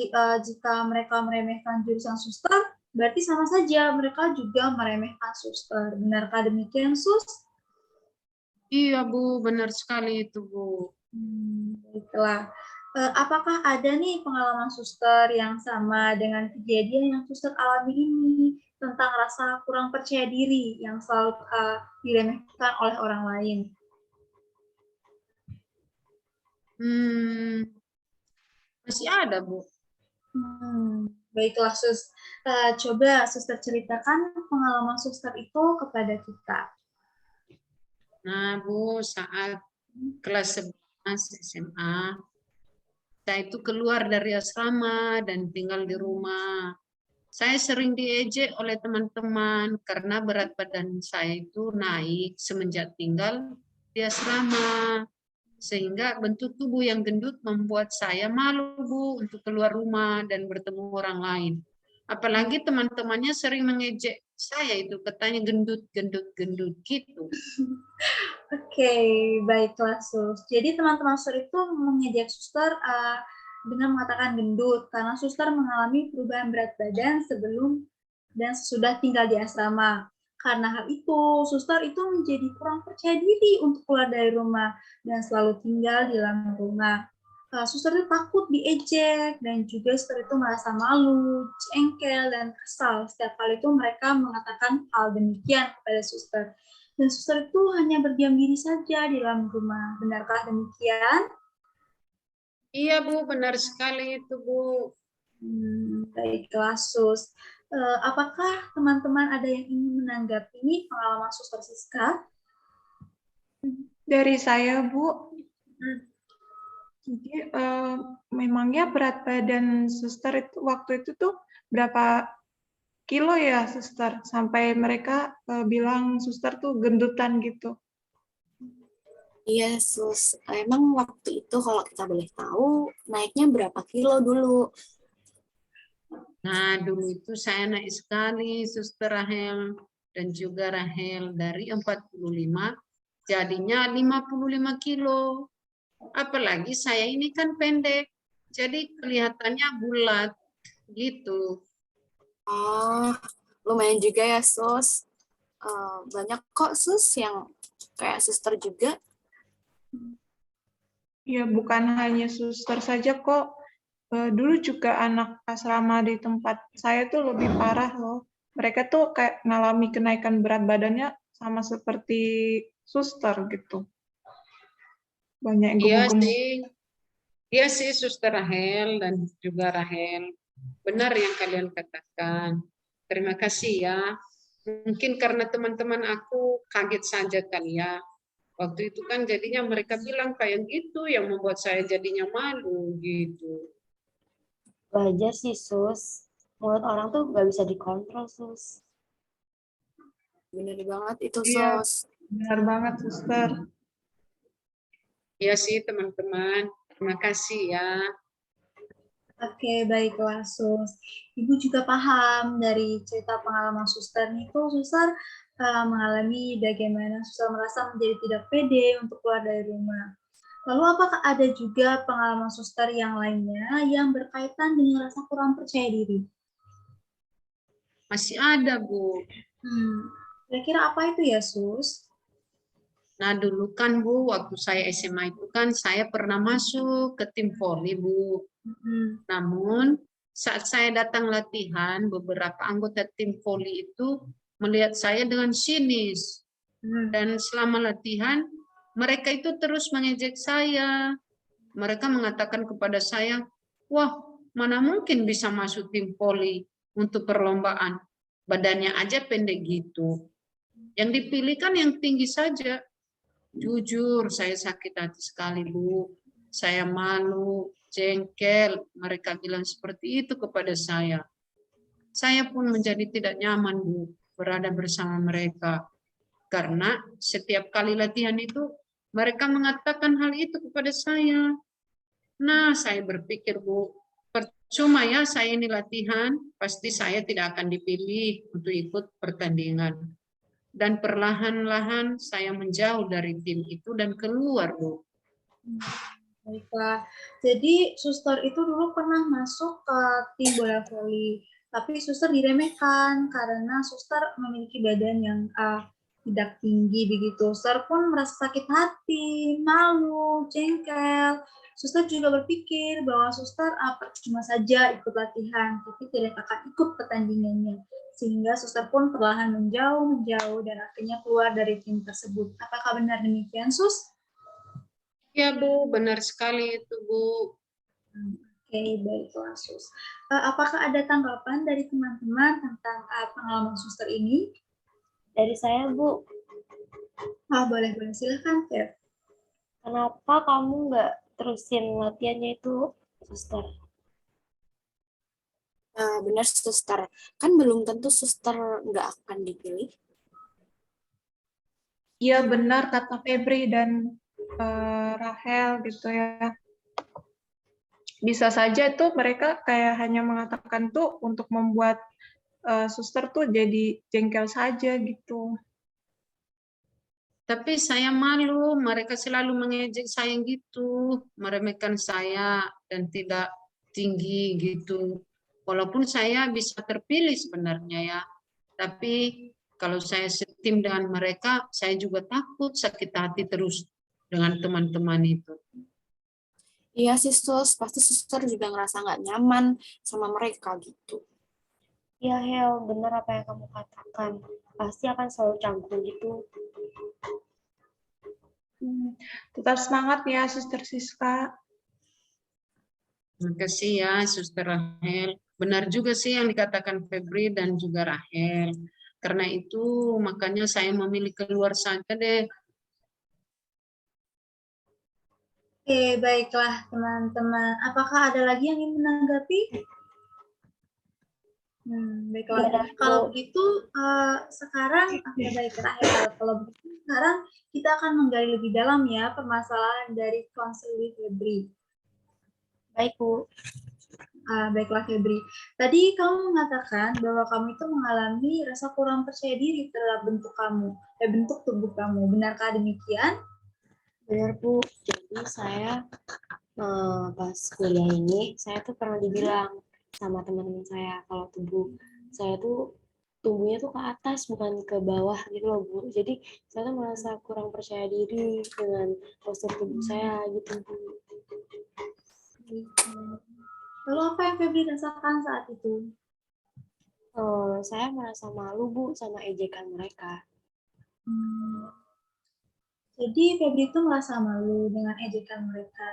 mereka meremehkan jurusan Suster, berarti sama saja mereka juga meremehkan Suster. Benarkah demikian, Sus? Iya, Bu, benar sekali itu, Bu. Baiklah. Apakah ada nih pengalaman Suster yang sama dengan kejadian yang Suster alami ini tentang rasa kurang percaya diri yang selalu diremehkan oleh orang lain? Masih ada, Bu. Baiklah, Sus. Coba Suster ceritakan pengalaman Suster itu kepada kita. Nah, Bu, saat kelas 11 SMA, saya itu keluar dari asrama dan tinggal di rumah. Saya sering diejek oleh teman-teman karena berat badan saya itu naik semenjak tinggal di asrama. Sehingga bentuk tubuh yang gendut membuat saya malu, Bu, untuk keluar rumah dan bertemu orang lain. Apalagi teman-temannya sering mengejek saya itu, katanya gendut, gendut, gendut, gitu. Oke, baiklah, Sus. Jadi teman-teman Suster itu mengejek Suster dengan mengatakan gendut, karena Suster mengalami perubahan berat badan sebelum dan sesudah tinggal di asrama. Karena hal itu, Suster itu menjadi kurang percaya diri untuk keluar dari rumah dan selalu tinggal di dalam rumah. Suster itu takut diejek dan juga Suster itu merasa malu, jengkel, dan kesal setiap kali itu mereka mengatakan hal demikian kepada Suster. Dan Suster itu hanya berdiam diri saja di dalam rumah. Benarkah demikian? Iya, Bu, benar sekali itu, Bu. Baiklah, Sus. Apakah teman-teman ada yang ingin menanggapi ini pengalaman Suster Siska? Dari saya, Bu. Jadi memangnya berat badan Suster itu waktu itu tuh berapa kilo ya, Suster? Sampai mereka bilang Suster tuh gendutan gitu. Iya, Sus. Emang waktu itu kalau kita boleh tahu, naiknya berapa kilo dulu? Nah, dulu itu saya naik sekali, Suster Rahel dan juga Rahel, dari 45 jadinya 55 kilo. Apalagi saya ini kan pendek, jadi kelihatannya bulat gitu. Oh, lumayan juga ya, Sus. Banyak kok, Sus, yang kayak suster juga. Ya, bukan hanya suster saja kok. Dulu juga anak asrama di tempat saya tuh lebih parah loh. Mereka tuh kayak mengalami kenaikan berat badannya sama seperti suster gitu. Banyak yang Iya gemuk-gemuk. sih, iya sih Suster Rahel dan juga Rahel. Benar yang kalian katakan. Terima kasih ya. Mungkin karena teman-teman aku kaget saja kali ya. Waktu itu kan jadinya mereka bilang kayak gitu yang membuat saya jadinya malu gitu. Wajar sih, Sus. Mulut orang tuh nggak bisa dikontrol, Sus. Bener banget itu, Iya, Sus. benar banget suster. Iya sih teman-teman. Terima kasih ya. Oke, baiklah, Sus. Ibu juga paham dari cerita pengalaman suster itu, suster mengalami bagaimana suster merasa menjadi tidak pede untuk keluar dari rumah. Lalu apakah ada juga pengalaman suster yang lainnya yang berkaitan dengan rasa kurang percaya diri? Masih ada, Bu. Kira-kira apa itu ya, Sus? Nah, dulu kan Bu, waktu saya SMA itu kan saya pernah masuk ke tim voli, Bu. Namun, saat saya datang latihan, beberapa anggota tim voli itu melihat saya dengan sinis. Dan selama latihan, mereka itu terus mengejek saya. Mereka mengatakan kepada saya, wah, mana mungkin bisa masuk tim voli untuk perlombaan. Badannya aja pendek gitu. Yang dipilih kan yang tinggi saja. Jujur, saya sakit hati sekali, Bu. Saya malu, jengkel. Mereka bilang seperti itu kepada saya. Saya pun menjadi tidak nyaman, Bu, berada bersama mereka. Karena setiap kali latihan itu, mereka mengatakan hal itu kepada saya. Nah, saya berpikir, Bu, percuma ya saya ini latihan, pasti saya tidak akan dipilih untuk ikut pertandingan. Dan perlahan-lahan saya menjauh dari tim itu dan keluar, Bu. Baiklah. Jadi suster itu dulu pernah masuk ke tim bola voli, tapi suster diremehkan karena suster memiliki badan yang tidak tinggi begitu. Suster pun merasa sakit hati, malu, jengkel. Suster juga berpikir bahwa suster cuma saja ikut latihan, tapi tidak akan ikut pertandingannya. Sehingga suster pun perlahan menjauh dan akhirnya keluar dari tim tersebut. Apakah benar demikian, Sus? Ya, Bu, benar sekali itu, Bu. Oke, baiklah, Sus. Apakah ada tanggapan dari teman-teman tentang pengalaman suster ini? Dari saya, Bu, Boleh, silakan, Fer. kenapa kamu nggak terusin latihannya itu, suster? Benar, suster. Kan belum tentu suster nggak akan dipilih. Iya, benar kata Febri dan Rahel gitu ya. Bisa saja tuh mereka kayak hanya mengatakan tuh untuk membuat suster tuh jadi jengkel saja gitu. Tapi saya malu, mereka selalu mengejek saya gitu, meremehkan saya dan tidak tinggi gitu. Walaupun saya bisa terpilih sebenarnya ya, tapi kalau saya setim dengan mereka, saya juga takut sakit hati terus dengan teman-teman itu. Iya sih, Sus. Pasti suster juga ngerasa nggak nyaman sama mereka gitu. Ya, Hel, benar apa yang kamu katakan. Pasti akan selalu canggung gitu. Tetap semangat ya, Suster Siska. Terima kasih ya, Suster Rahel. Benar juga sih yang dikatakan Febri dan juga Rahel. Karena itu makanya saya memilih keluar saja deh. Oke, baiklah, teman-teman. Apakah ada lagi yang ingin menanggapi? Baiklah. Iya, Kalau Bu. begitu, sekarang, baiklah ya. Kalau begitu, sekarang kita akan menggali lebih dalam ya permasalahan dari konseling Febri. Baik, Bu. Baiklah Febri. Tadi kamu mengatakan bahwa kamu itu mengalami rasa kurang percaya diri terhadap bentuk tubuh kamu. Benarkah demikian? Benar Bu, jadi saya pas kuliah ini, saya tuh pernah dibilang sama teman-teman saya kalau tubuh saya tuh tumbuhnya tuh ke atas bukan ke bawah gitu loh Bu. Jadi saya tuh merasa kurang percaya diri dengan postur tubuh saya gitu Bu. Lalu apa yang Febri rasakan saat itu? Saya merasa malu Bu sama ejekan mereka. Jadi Febri itu merasa malu dengan ejekan mereka.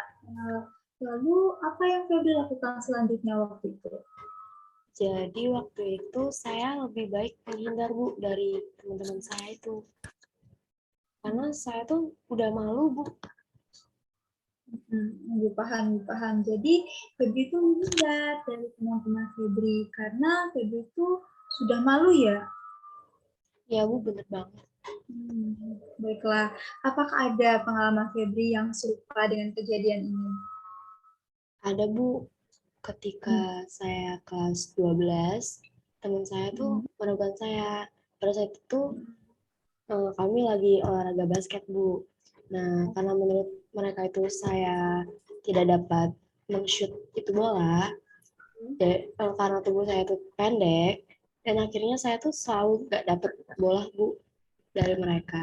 Lalu apa yang Febri lakukan selanjutnya waktu itu? Jadi waktu itu saya lebih baik menghindar Bu dari teman-teman saya itu. Karena saya tuh udah malu Bu. Paham. Jadi Febri itu menghindar dari teman-teman Febri karena Febri itu sudah malu ya. Ya Bu, bener banget. Baiklah, apakah ada pengalaman Febri yang serupa dengan kejadian ini? Ada Bu, ketika saya kelas 12, teman saya tuh menegur saya. Pada saat itu kami lagi olahraga basket Bu. Nah, karena menurut mereka itu saya tidak dapat men-shoot itu bola, karena tubuh saya itu pendek, dan akhirnya saya tuh selalu gak dapat bola Bu dari mereka.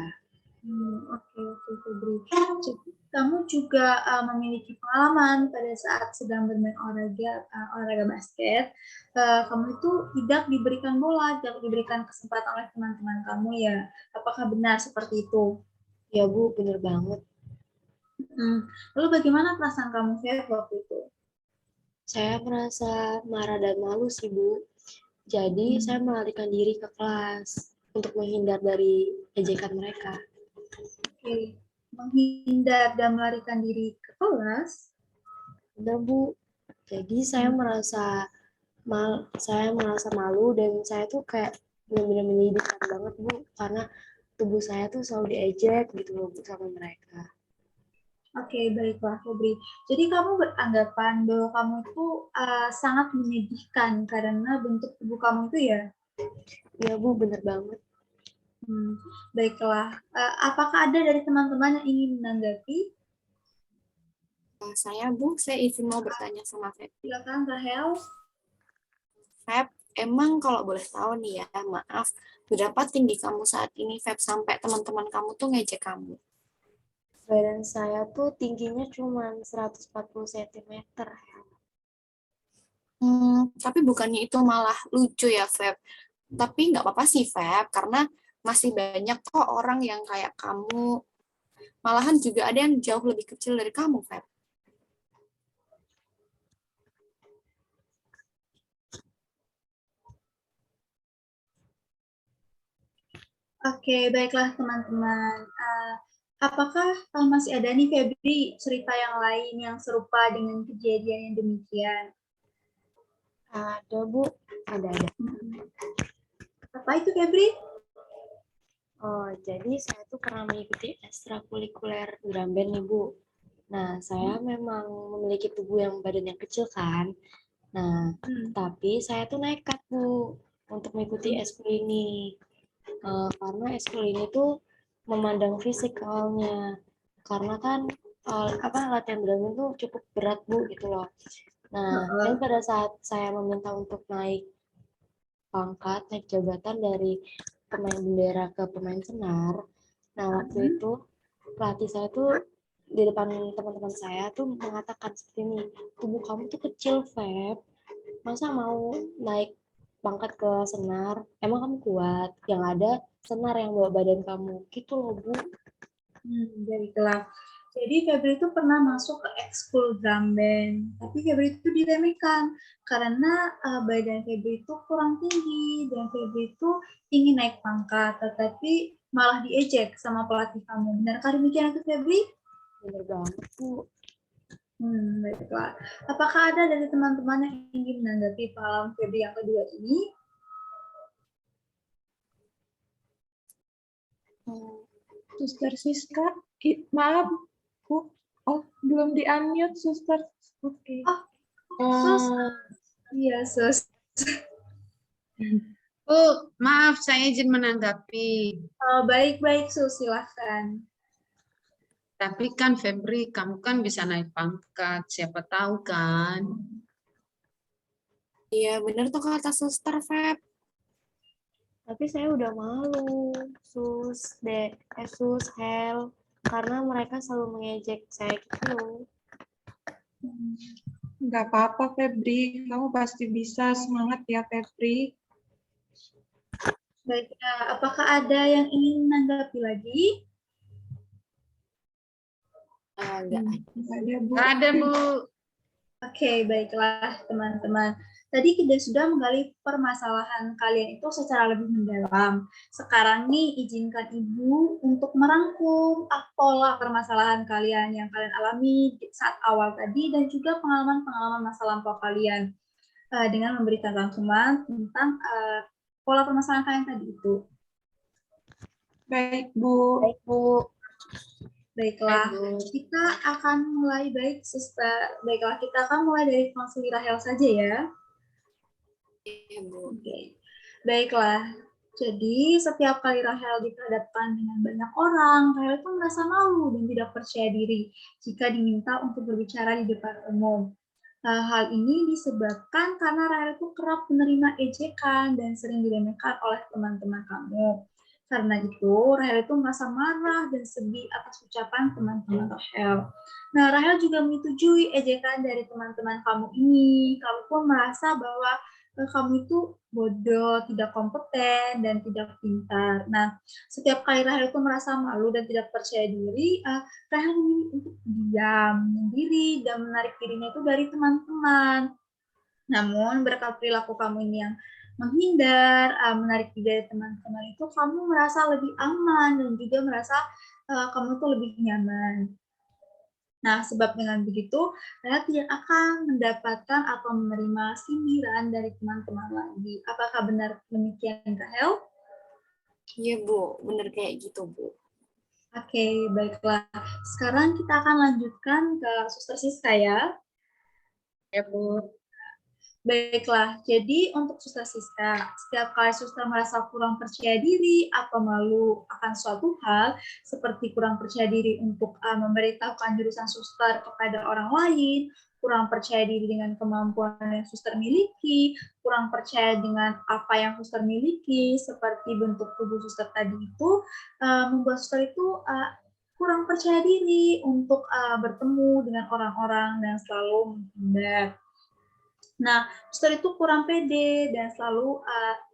Oke, Febri. Jadi, kamu juga memiliki pengalaman pada saat sedang bermain olahraga basket. Kamu itu tidak diberikan bola, tidak diberikan kesempatan oleh teman-teman kamu ya. Apakah benar seperti itu? Ya Bu, bener banget. Lalu bagaimana perasaan kamu Feb waktu itu? Saya merasa marah dan malu sih Bu. Jadi saya melarikan diri ke kelas untuk menghindar dari ejekan mereka. Oke, menghindar dan melarikan diri ke kelas. Benar Bu. Jadi saya merasa malu dan saya tuh kayak benar-benar menyedihkan banget Bu, karena tubuh saya tuh selalu diejek gitu loh Bu sama mereka. Oke, baiklah Febri. Jadi kamu beranggapan bahwa kamu itu sangat menyedihkan karena bentuk tubuh kamu itu ya? Iya Bu, benar banget. Baiklah. Apakah ada dari teman-teman yang ingin menanggapi? Saya izin mau bertanya sama Feb. Silakan Rahel. Feb, emang kalau boleh tahu nih ya, maaf, berapa tinggi kamu saat ini Feb sampai teman-teman kamu tuh ngejek kamu? Badan saya tuh tingginya cuma 140 cm. Tapi bukannya itu malah lucu ya Feb. Tapi nggak apa-apa sih Feb, karena masih banyak kok orang yang kayak kamu. Malahan juga ada yang jauh lebih kecil dari kamu Feb. Oke, baiklah teman-teman. Apakah masih ada nih Febri cerita yang lain yang serupa dengan kejadian yang demikian? Ada Bu, ada. Apa itu Febri? Jadi saya tuh pernah mengikuti ekstrakurikuler drum band nih Bu. Nah, saya memang memiliki tubuh yang badannya kecil kan. Nah, tapi saya tuh nekat Bu untuk mengikuti eskul ini. Karena eskul ini tuh memandang fisik awalnya. Karena kan latihan drum itu cukup berat Bu gitu loh. Nah, dan pada saat saya meminta untuk naik pangkat, naik jabatan dari pemain bendera ke pemain senar. Nah, waktu itu pelatih saya tuh di depan teman-teman saya tuh mengatakan seperti ini, tubuh kamu tuh kecil, Feb. Masa mau naik pangkat ke senar? Emang kamu kuat? Yang ada senar yang bawa badan kamu. Gitu loh, Bu. Baiklah. Jadi Febri itu pernah masuk ke ekskul drum band, tapi Febri itu diremehkan karena badan Febri itu kurang tinggi dan Febri itu ingin naik pangkat, tetapi malah diejek sama pelatih kamu. Benarkah demikian itu Febri? Bener banget, Bu. Baiklah. Apakah ada dari teman-teman yang ingin menanggapi pengalaman Febri yang kedua ini? Suster Siska, maaf, Bu. Oh, belum di-unmute, Suster. Oke. Sus, Iya, Sus. Bu, maaf saya izin menanggapi. Baik-baik, Sus, silahkan. Tapi kan Febri, kamu kan bisa naik pangkat, siapa tahu kan. Iya, bener tuh kata suster, Feb. Tapi saya udah malu, Sus, Hel, karena mereka selalu mengejek saya gitu. Nggak apa-apa, Febri. Kamu pasti bisa. Semangat ya, Febri. Baik, apakah ada yang ingin menanggapi lagi? Enggak. Nggak ada, Bu. Nggak ada, Bu. Oke, baiklah teman-teman. Tadi kita sudah menggali permasalahan kalian itu secara lebih mendalam. Sekarang nih izinkan Ibu untuk merangkum pola permasalahan kalian yang kalian alami saat awal tadi dan juga pengalaman-pengalaman masa lampau kalian dengan memberikan rangkuman tentang pola permasalahan kalian tadi itu. Baik, Bu. Baik, Bu. Baiklah, Baik, Bu. kita akan mulai Baiklah, kita akan mulai dari konselor Rahel saja ya. Iya, Bu. Oke. Baiklah. Jadi, setiap kali Rahel dihadapkan dengan banyak orang, Rahel itu merasa malu dan tidak percaya diri jika diminta untuk berbicara di depan umum. Hal ini disebabkan karena Rahel itu kerap menerima ejekan dan sering diremehkan oleh teman-teman kamu. Karena itu, Rahel itu merasa marah dan sedih atas ucapan teman-teman Rahel. Nah, Rahel juga menyetujui ejekan dari teman-teman kamu ini. Kamu pun merasa bahwa kamu itu bodoh, tidak kompeten, dan tidak pintar. Nah, setiap kali Rahel itu merasa malu dan tidak percaya diri, Rahel memilih untuk diam, menyendiri, dan menarik dirinya itu dari teman-teman. Namun, berkat perilaku kamu ini yang menghindar, menarik diri dari teman-teman itu, kamu merasa lebih aman dan juga merasa kamu itu lebih nyaman. Nah, sebab dengan begitu, Rahel tidak akan mendapatkan atau menerima sindiran dari teman-teman lagi. Apakah benar demikian, Rahel? Iya, Bu. Bener kayak gitu, Bu. Oke, baiklah. Sekarang kita akan lanjutkan ke Suster Siska ya. Ya, Bu. Baiklah, jadi untuk Suster Siska, setiap kali Suster merasa kurang percaya diri atau malu akan suatu hal, seperti kurang percaya diri untuk memberitahukan jurusan Suster kepada orang lain, kurang percaya diri dengan kemampuan yang Suster miliki, kurang percaya dengan apa yang Suster miliki, seperti bentuk tubuh Suster tadi itu, membuat Suster itu kurang percaya diri untuk bertemu dengan orang-orang dan selalu menghindar. Nah, suster itu kurang pede dan selalu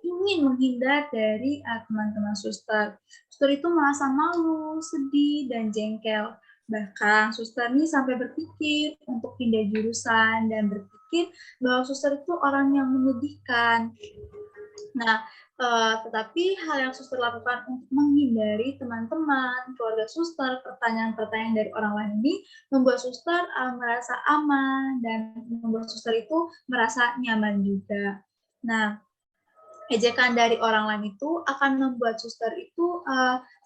ingin menghindar dari teman-teman suster. Suster itu merasa malu, sedih, dan jengkel. Bahkan suster ini sampai berpikir untuk pindah jurusan dan berpikir bahwa suster itu orang yang menyedihkan. Nah, tetapi hal yang suster lakukan untuk menghindari teman-teman, keluarga suster, pertanyaan-pertanyaan dari orang lain ini membuat suster merasa aman dan membuat suster itu merasa nyaman juga. Nah, ejekan dari orang lain itu akan membuat suster itu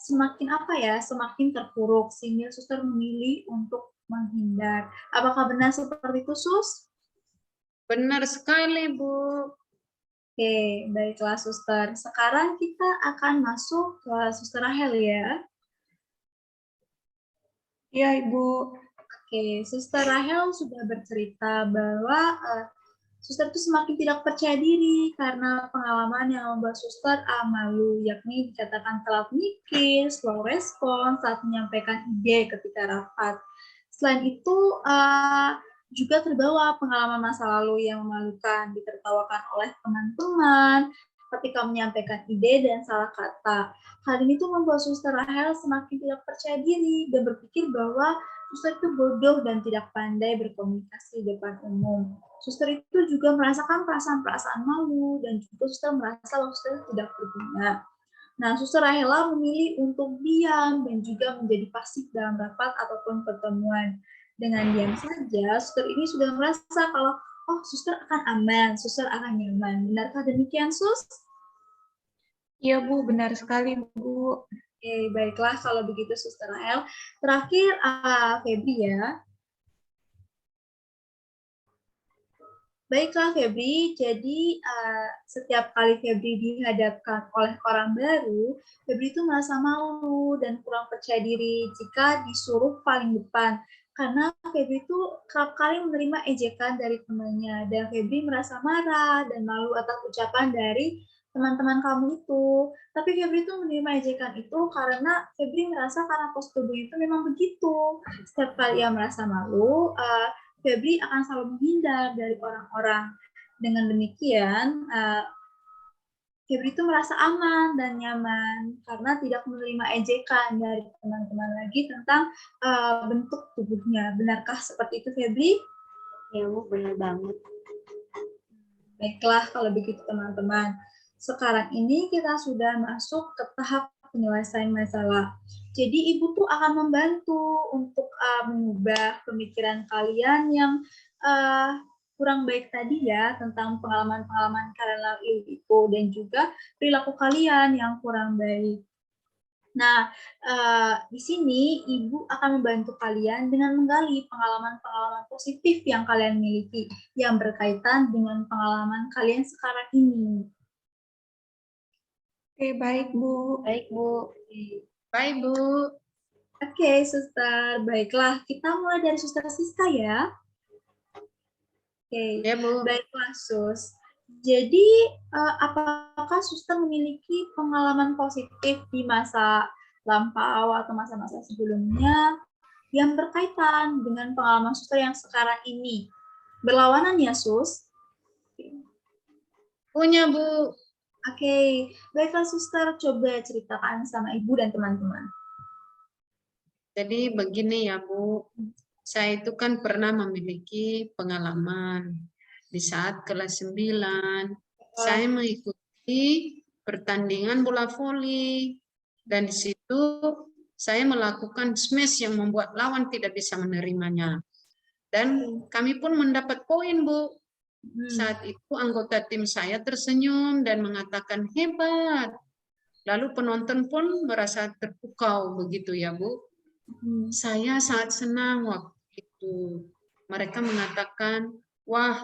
semakin terpuruk sehingga suster memilih untuk menghindar. Apakah benar seperti itu, Sus? Benar sekali, Bu. Oke, baiklah Suster. Sekarang kita akan masuk ke Suster Rahel ya. Iya, Ibu. Oke, Suster Rahel sudah bercerita bahwa Suster itu semakin tidak percaya diri karena pengalaman yang membuat Suster malu, yakni dikatakan telat mikir, slow respon saat menyampaikan ide ketika rapat. Selain itu, juga terbawa pengalaman masa lalu yang memalukan, ditertawakan oleh teman-teman ketika menyampaikan ide dan salah kata. Hal ini tuh membuat Suster Rahel semakin tidak percaya diri dan berpikir bahwa Suster itu bodoh dan tidak pandai berkomunikasi di depan umum. Suster itu juga merasakan perasaan-perasaan malu dan juga Suster merasa bahwa Suster tidak berguna. Nah, Suster Rahela memilih untuk diam dan juga menjadi pasif dalam rapat ataupun pertemuan. Dengan diam saja, Suster ini sudah merasa kalau Suster akan aman, Suster akan nyaman. Benarkah demikian, Sus? Iya, Bu. Benar sekali, Bu. Oke, baiklah kalau begitu Suster Rahel. Terakhir, Febri ya. Baiklah Febri, jadi setiap kali Febri dihadapkan oleh orang baru, Febri itu merasa malu dan kurang percaya diri jika disuruh paling depan. Karena Febri itu kerap kali menerima ejekan dari temannya, dan Febri merasa marah dan malu atas ucapan dari teman-teman kamu itu. Tapi Febri itu menerima ejekan itu karena Febri merasa karena postur tubuh itu memang begitu. Setiap kali ia merasa malu, Febri akan selalu menghindar dari orang-orang. Dengan demikian, Febri itu merasa aman dan nyaman karena tidak menerima ejekan dari teman-teman lagi tentang bentuk tubuhnya. Benarkah seperti itu, Febri? Ya Bu, benar banget. Baiklah, kalau begitu teman-teman. Sekarang ini kita sudah masuk ke tahap penyelesaian masalah. Jadi ibu tuh akan membantu untuk mengubah pemikiran kalian yang kurang baik tadi ya tentang pengalaman-pengalaman kalian lalu itu dan juga perilaku kalian yang kurang baik. Nah, di sini Ibu akan membantu kalian dengan menggali pengalaman-pengalaman positif yang kalian miliki yang berkaitan dengan pengalaman kalian sekarang ini. Oke, baik Bu. Baik Bu. Baik, Bu. Oke, Suster. Baiklah, kita mulai dari Suster Siska ya. Oke, Ya, Bu. baiklah Sus. Jadi, apakah Suster memiliki pengalaman positif di masa lampau atau masa-masa sebelumnya yang berkaitan dengan pengalaman Suster yang sekarang ini? Berlawanan ya, Sus? Punya, Bu. Oke, baiklah Suster, coba ceritakan sama Ibu dan teman-teman. Jadi begini ya, Bu. Saya itu kan pernah memiliki pengalaman di saat kelas 9. Saya mengikuti pertandingan bola voli dan di situ saya melakukan smash yang membuat lawan tidak bisa menerimanya. Dan kami pun mendapat poin, Bu. Saat itu anggota tim saya tersenyum dan mengatakan hebat. Lalu penonton pun merasa terpukau begitu ya, Bu. Saya sangat senang waktu itu. Mereka mengatakan, wah,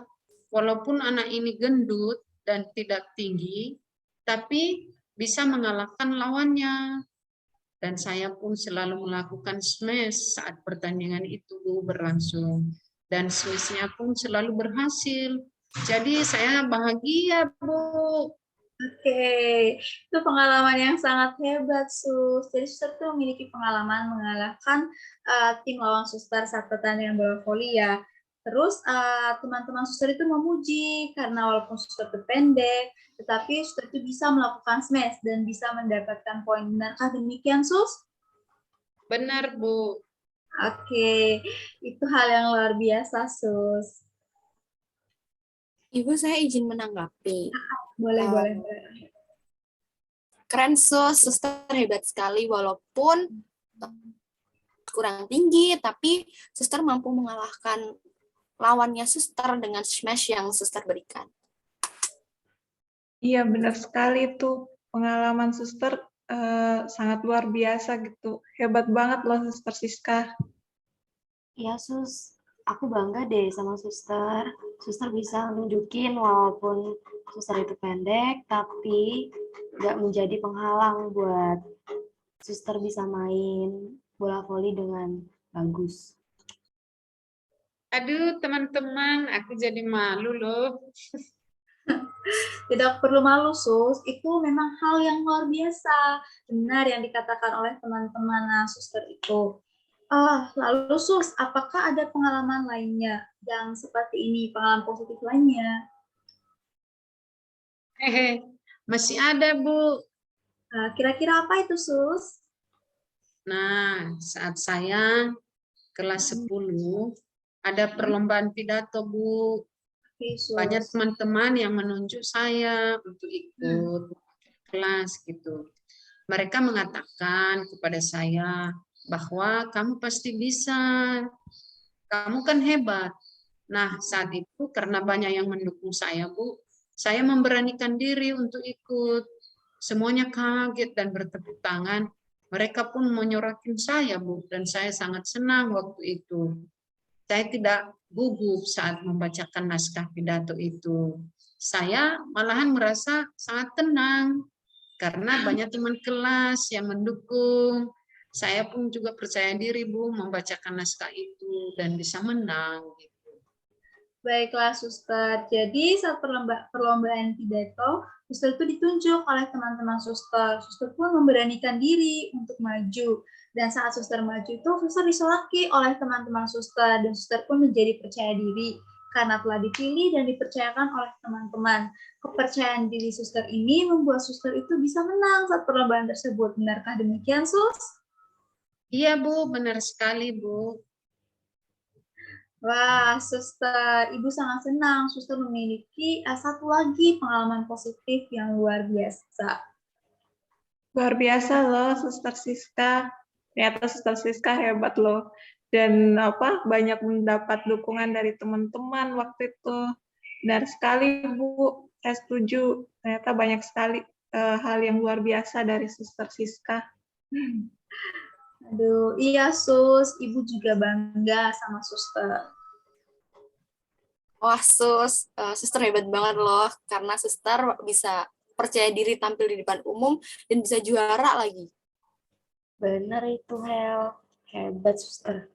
walaupun anak ini gendut dan tidak tinggi, tapi bisa mengalahkan lawannya. Dan saya pun selalu melakukan smash saat pertandingan itu berlangsung. Dan smashnya pun selalu berhasil. Jadi saya bahagia, Bu. Oke, itu pengalaman yang sangat hebat, Sus. Jadi Suster tuh memiliki pengalaman mengalahkan tim lawan Suster saat pertandingan bola voli ya. Terus teman-teman Suster itu memuji karena walaupun Suster itu pendek, tetapi Suster itu bisa melakukan smash dan bisa mendapatkan poin. Benarkah demikian, Sus? Benar, Bu. Oke, itu hal yang luar biasa, Sus. Ibu, saya izin menanggapi. Boleh, boleh. Keren, Suster hebat sekali walaupun kurang tinggi, tapi Suster mampu mengalahkan lawannya Suster dengan smash yang Suster berikan. Iya, benar sekali tuh. Pengalaman Suster sangat luar biasa gitu. Hebat banget loh Suster Siska. Ya Sus, aku bangga deh sama Suster. Suster bisa nunjukin walaupun Suster itu pendek, tapi nggak menjadi penghalang buat Suster bisa main bola voli dengan bagus. Aduh, teman-teman, aku jadi malu loh. Tidak perlu malu, Sus. Itu memang hal yang luar biasa. Benar yang dikatakan oleh teman-teman Suster itu. Lalu Sus, apakah ada pengalaman lainnya yang seperti ini, pengalaman positif lainnya? Masih ada, Bu. Kira-kira apa itu, Sus? Nah, saat saya kelas 10, ada perlombaan pidato, Bu. Oke, Sus. Banyak teman-teman yang menunjuk saya untuk ikut kelas gitu. Mereka mengatakan kepada saya bahwa kamu pasti bisa, kamu kan hebat. Nah, saat itu karena banyak yang mendukung saya, Bu, saya memberanikan diri untuk ikut. Semuanya kaget dan bertepuk tangan. Mereka pun menyorakin saya, Bu, dan saya sangat senang waktu itu. saya tidak gugup saat membacakan naskah pidato itu. Saya malahan merasa sangat tenang karena banyak teman kelas yang mendukung. Saya pun juga percaya diri, Bu, membacakan naskah itu dan bisa menang. Baiklah, Suster. Jadi saat perlombaan pidato, Suster itu ditunjuk oleh teman-teman Suster. Suster pun memberanikan diri untuk maju. Dan saat Suster maju itu, Suster disolaki oleh teman-teman Suster. Dan Suster pun menjadi percaya diri karena telah dipilih dan dipercayakan oleh teman-teman. Kepercayaan diri Suster ini membuat Suster itu bisa menang saat perlombaan tersebut. Benarkah demikian, Sus? Iya, Bu, benar sekali, Bu. Wah, Suster, Ibu sangat senang Suster memiliki satu lagi pengalaman positif yang luar biasa. Luar biasa loh, Suster Siska. Ternyata Suster Siska hebat loh. Dan banyak mendapat dukungan dari teman-teman waktu itu. Benar sekali, Bu. Saya setuju. Ternyata banyak sekali hal yang luar biasa dari Suster Siska. Aduh, iya Sus, Ibu juga bangga sama Suster. Wah, Suster hebat banget loh, karena Suster bisa percaya diri tampil di depan umum dan bisa juara lagi. Benar itu, Hel. Hebat, Suster.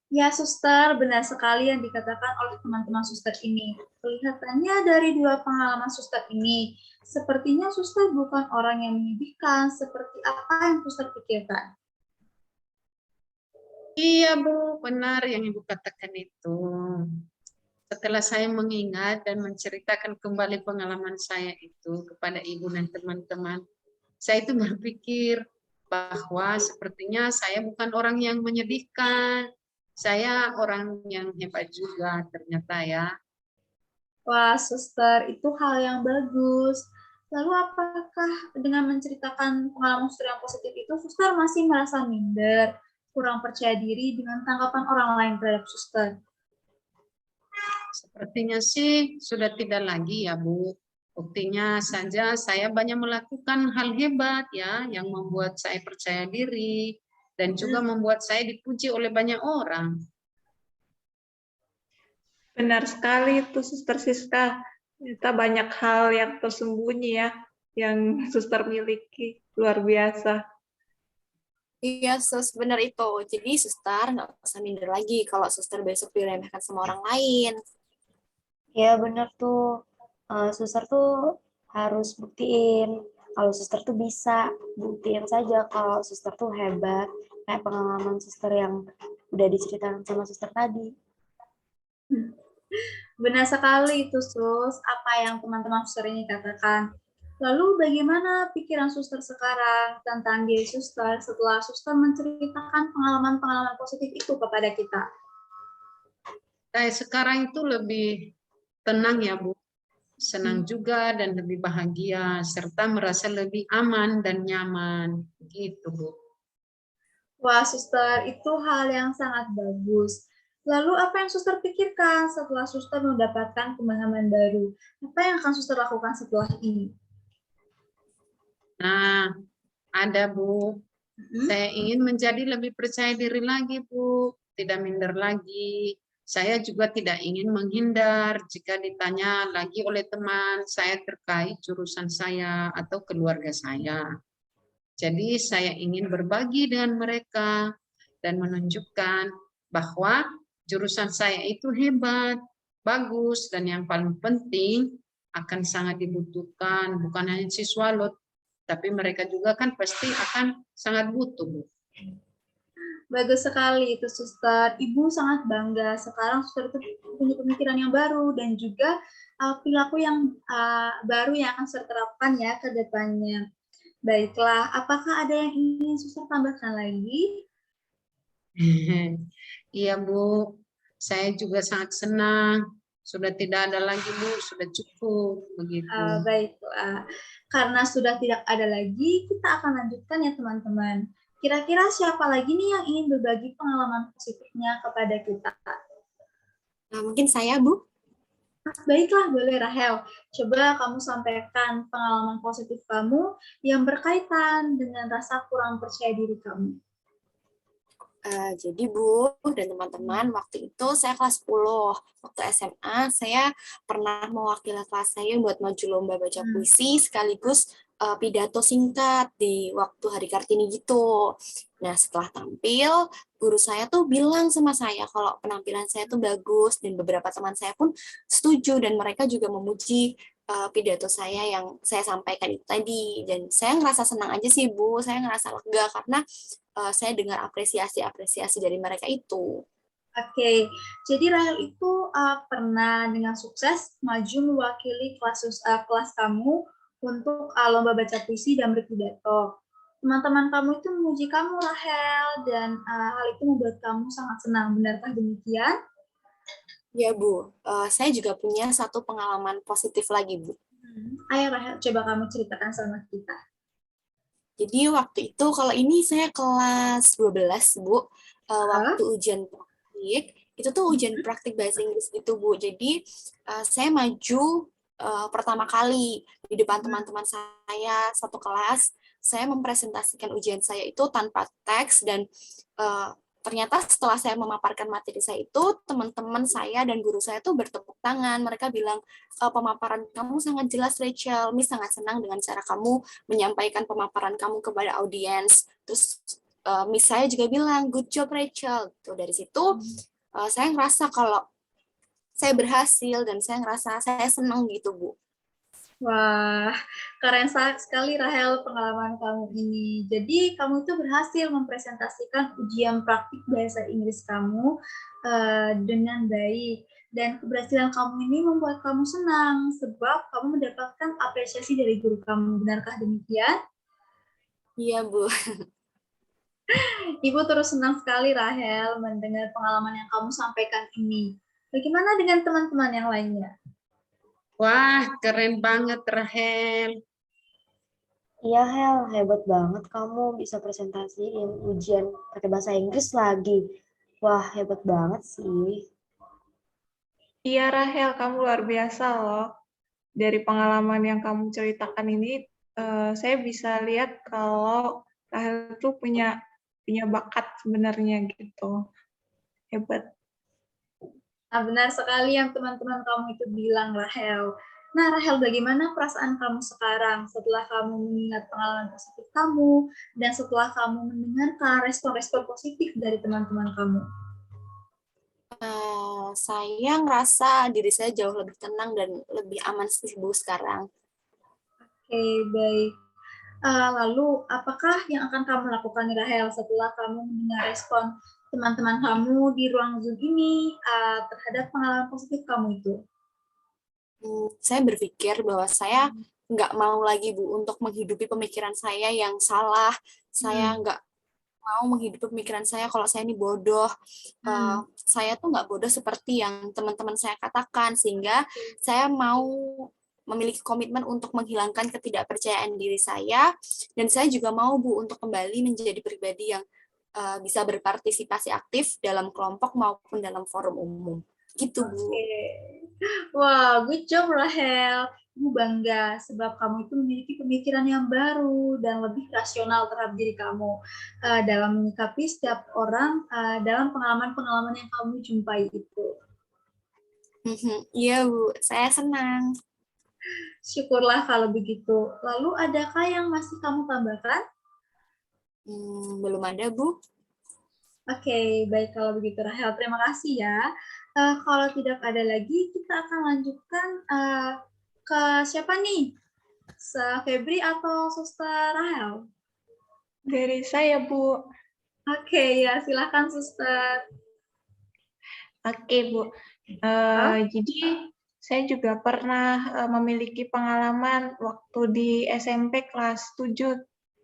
Ya, Suster, benar sekali yang dikatakan oleh teman-teman Suster ini. Kelihatannya dari dua pengalaman Suster ini, sepertinya Suster bukan orang yang menyedihkan seperti apa yang Suster pikirkan. Iya, Bu, benar yang Ibu katakan itu. Setelah saya mengingat dan menceritakan kembali pengalaman saya itu kepada Ibu dan teman-teman, saya itu berpikir bahwa sepertinya saya bukan orang yang menyedihkan. Saya orang yang hebat juga ternyata ya. Wah, Suster, itu hal yang bagus. Lalu apakah dengan menceritakan pengalaman Suster yang positif itu, Suster masih merasa minder, kurang percaya diri dengan tanggapan orang lain terhadap Suster? Sepertinya sih sudah tidak lagi ya, Bu. Buktinya saja saya banyak melakukan hal hebat ya yang membuat saya percaya diri dan juga membuat saya dipuji oleh banyak orang. Benar sekali itu, Suster Siska. Ternyata banyak hal yang tersembunyi ya, yang Suster miliki. Luar biasa. Iya, Sus, benar itu. Jadi Suster nggak usah minder lagi kalau Suster besok diremehkan sama orang lain. Ya, benar tuh. Suster tuh harus buktiin kalau Suster tuh bisa. Buktiin saja kalau Suster tuh hebat. Kayak pengalaman Suster yang udah diceritakan sama Suster tadi. Benar sekali itu, Sus, apa yang teman-teman Suster ini katakan. Lalu bagaimana pikiran Suster sekarang tentang diri Suster setelah Suster menceritakan pengalaman-pengalaman positif itu kepada kita? Saya sekarang itu lebih tenang ya, Bu. Senang juga dan lebih bahagia serta merasa lebih aman dan nyaman. Gitu, Bu. Wah, Suster, itu hal yang sangat bagus. Lalu apa yang Suster pikirkan setelah Suster mendapatkan pemahaman baru? Apa yang akan Suster lakukan setelah ini? Nah, ada Bu. Saya ingin menjadi lebih percaya diri lagi, Bu. Tidak minder lagi. Saya juga tidak ingin menghindar jika ditanya lagi oleh teman saya terkait jurusan saya atau keluarga saya. Jadi saya ingin berbagi dengan mereka dan menunjukkan bahwa jurusan saya itu hebat, bagus, dan yang paling penting akan sangat dibutuhkan, bukan hanya siswa loh, tapi mereka juga kan pasti akan sangat butuh, Bu. Bagus sekali itu, Suster. Ibu sangat bangga. Sekarang Suster itu punya pemikiran yang baru dan juga perilaku yang baru yang akan Suster terapkan ya ke depannya. Baiklah, apakah ada yang ingin Suster tambahkan lagi? Iya, Bu. Saya juga sangat senang. Sudah tidak ada lagi, Bu. Sudah cukup begitu. Baiklah, karena sudah tidak ada lagi, kita akan lanjutkan ya teman-teman. Kira-kira siapa lagi nih yang ingin berbagi pengalaman positifnya kepada kita? Nah, mungkin saya, Bu. Baiklah, boleh Rahel. Coba kamu sampaikan pengalaman positif kamu yang berkaitan dengan rasa kurang percaya diri kamu. Jadi Bu dan teman-teman, waktu itu saya kelas 10. Waktu SMA, saya pernah mewakili kelas saya buat maju lomba baca puisi sekaligus pidato singkat di waktu Hari Kartini gitu. Nah, setelah tampil, guru saya tuh bilang sama saya kalau penampilan saya tuh bagus, dan beberapa teman saya pun setuju, dan mereka juga memuji pidato saya yang saya sampaikan itu tadi. Dan saya ngerasa senang aja sih Bu, saya ngerasa lega karena saya dengar apresiasi dari mereka itu. Oke, jadi Rahel itu pernah dengan sukses maju mewakili kelas kamu untuk lomba baca puisi dan berpidato. Teman-teman kamu itu memuji kamu, Rahel, dan hal itu membuat kamu sangat senang. Benarkah demikian? Ya Bu, saya juga punya satu pengalaman positif lagi Bu. Ayo Rahel, coba kamu ceritakan sama kita. Jadi waktu itu, kalau ini saya kelas 12 Bu, waktu ujian praktik, itu tuh ujian praktik bahasa Inggris gitu Bu. Jadi saya maju pertama kali di depan teman-teman saya satu kelas. Saya mempresentasikan ujian saya itu tanpa teks, dan ternyata setelah saya memaparkan materi saya itu, teman-teman saya dan guru saya tuh bertepuk tangan. Mereka bilang, pemaparan kamu sangat jelas Rachel, Miss sangat senang dengan cara kamu menyampaikan pemaparan kamu kepada audiens. Terus Miss saya juga bilang, good job Rachel. Tuh, dari situ saya ngerasa kalau saya berhasil, dan saya ngerasa saya senang gitu Bu. Wah, keren sekali Rahel pengalaman kamu ini. Jadi kamu itu berhasil mempresentasikan ujian praktik bahasa Inggris kamu dengan baik. Dan keberhasilan kamu ini membuat kamu senang sebab kamu mendapatkan apresiasi dari guru kamu. Benarkah demikian? Iya Bu. Ibu terus senang sekali Rahel mendengar pengalaman yang kamu sampaikan ini. Bagaimana dengan teman-teman yang lainnya? Wah, keren banget Rahel. Iya, Hel, hebat banget kamu bisa presentasiin ujian pakai bahasa Inggris lagi. Wah, hebat banget sih. Iya, Rahel, kamu luar biasa loh. Dari pengalaman yang kamu ceritakan ini, saya bisa lihat kalau Rahel tuh punya bakat sebenarnya gitu. Hebat. Nah, benar sekali yang teman-teman kamu itu bilang, Rahel. Nah, Rahel, bagaimana perasaan kamu sekarang setelah kamu mengingat pengalaman positif kamu dan setelah kamu mendengarkan respon-respon positif dari teman-teman kamu? Saya ngerasa diri saya jauh lebih tenang dan lebih aman sih Bu sekarang. Oke, baik. Lalu, apakah yang akan kamu lakukan, Rahel, setelah kamu mendengar respon teman-teman kamu di ruang Zoom ini terhadap pengalaman positif kamu itu? Saya berpikir bahwa saya nggak mau lagi Bu untuk menghidupi pemikiran saya yang salah. Saya nggak mau menghidupi pemikiran saya kalau saya ini bodoh. Saya tuh nggak bodoh seperti yang teman-teman saya katakan, sehingga saya mau memiliki komitmen untuk menghilangkan ketidakpercayaan diri saya, dan saya juga mau Bu untuk kembali menjadi pribadi yang bisa berpartisipasi aktif dalam kelompok maupun dalam forum umum. Gitu Bu. Wah, good job Rahel. Ibu bangga sebab kamu itu memiliki pemikiran yang baru dan lebih rasional terhadap diri kamu dalam menyikapi setiap orang dalam pengalaman-pengalaman yang kamu jumpai itu. Iya Bu, saya senang. Syukurlah kalau begitu. Lalu adakah yang masih kamu tambahkan? Belum ada Bu. Oke, baik kalau begitu Rahel. Terima kasih ya. Kalau tidak ada lagi, kita akan lanjutkan ke siapa nih? Febri atau Suster Rahel? Dari saya, Bu. Oke, ya silakan Suster. Oke, Bu. Jadi saya juga pernah memiliki pengalaman waktu di SMP kelas 7.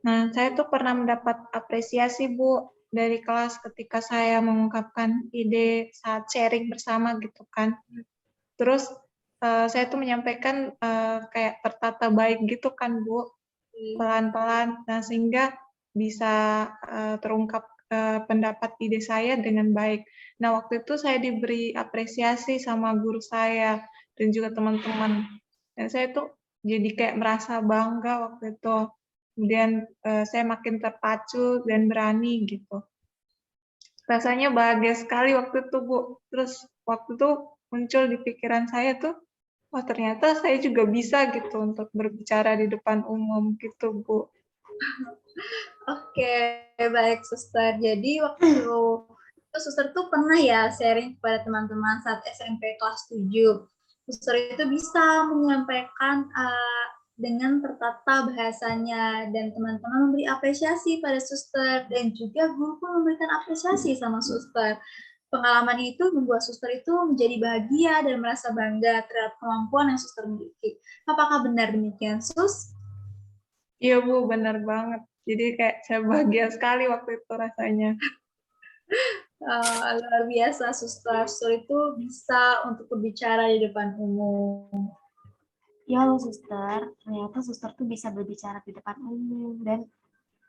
Nah, saya tuh pernah mendapat apresiasi, Bu, dari kelas ketika saya mengungkapkan ide saat sharing bersama gitu kan. Terus saya tuh menyampaikan kayak tertata baik gitu kan, Bu, pelan-pelan. Nah, sehingga bisa terungkap pendapat ide saya dengan baik. Nah, waktu itu saya diberi apresiasi sama guru saya dan juga teman-teman. Dan saya tuh jadi kayak merasa bangga waktu itu. Kemudian saya makin terpacu dan berani gitu. rasanya bahagia sekali waktu itu, Bu. Terus waktu itu muncul di pikiran saya tuh, wah ternyata saya juga bisa gitu untuk berbicara di depan umum gitu, Bu. Oke, baik Suster. Jadi waktu itu Suster tuh pernah ya sharing kepada teman-teman saat SMP kelas 7. Suster itu bisa menyampaikan dengan tertata bahasanya dan teman-teman memberi apresiasi pada Suster dan juga guru pun memberikan apresiasi sama Suster. Pengalaman itu membuat Suster itu menjadi bahagia dan merasa bangga terhadap kemampuan yang Suster miliki. Apakah benar demikian, Sus? Iya, Bu, benar banget. Jadi kayak saya bahagia sekali waktu itu rasanya. Luar biasa, Suster. Suster itu bisa untuk berbicara di depan umum. Ya loh suster, ternyata suster tuh bisa berbicara di depan umum dan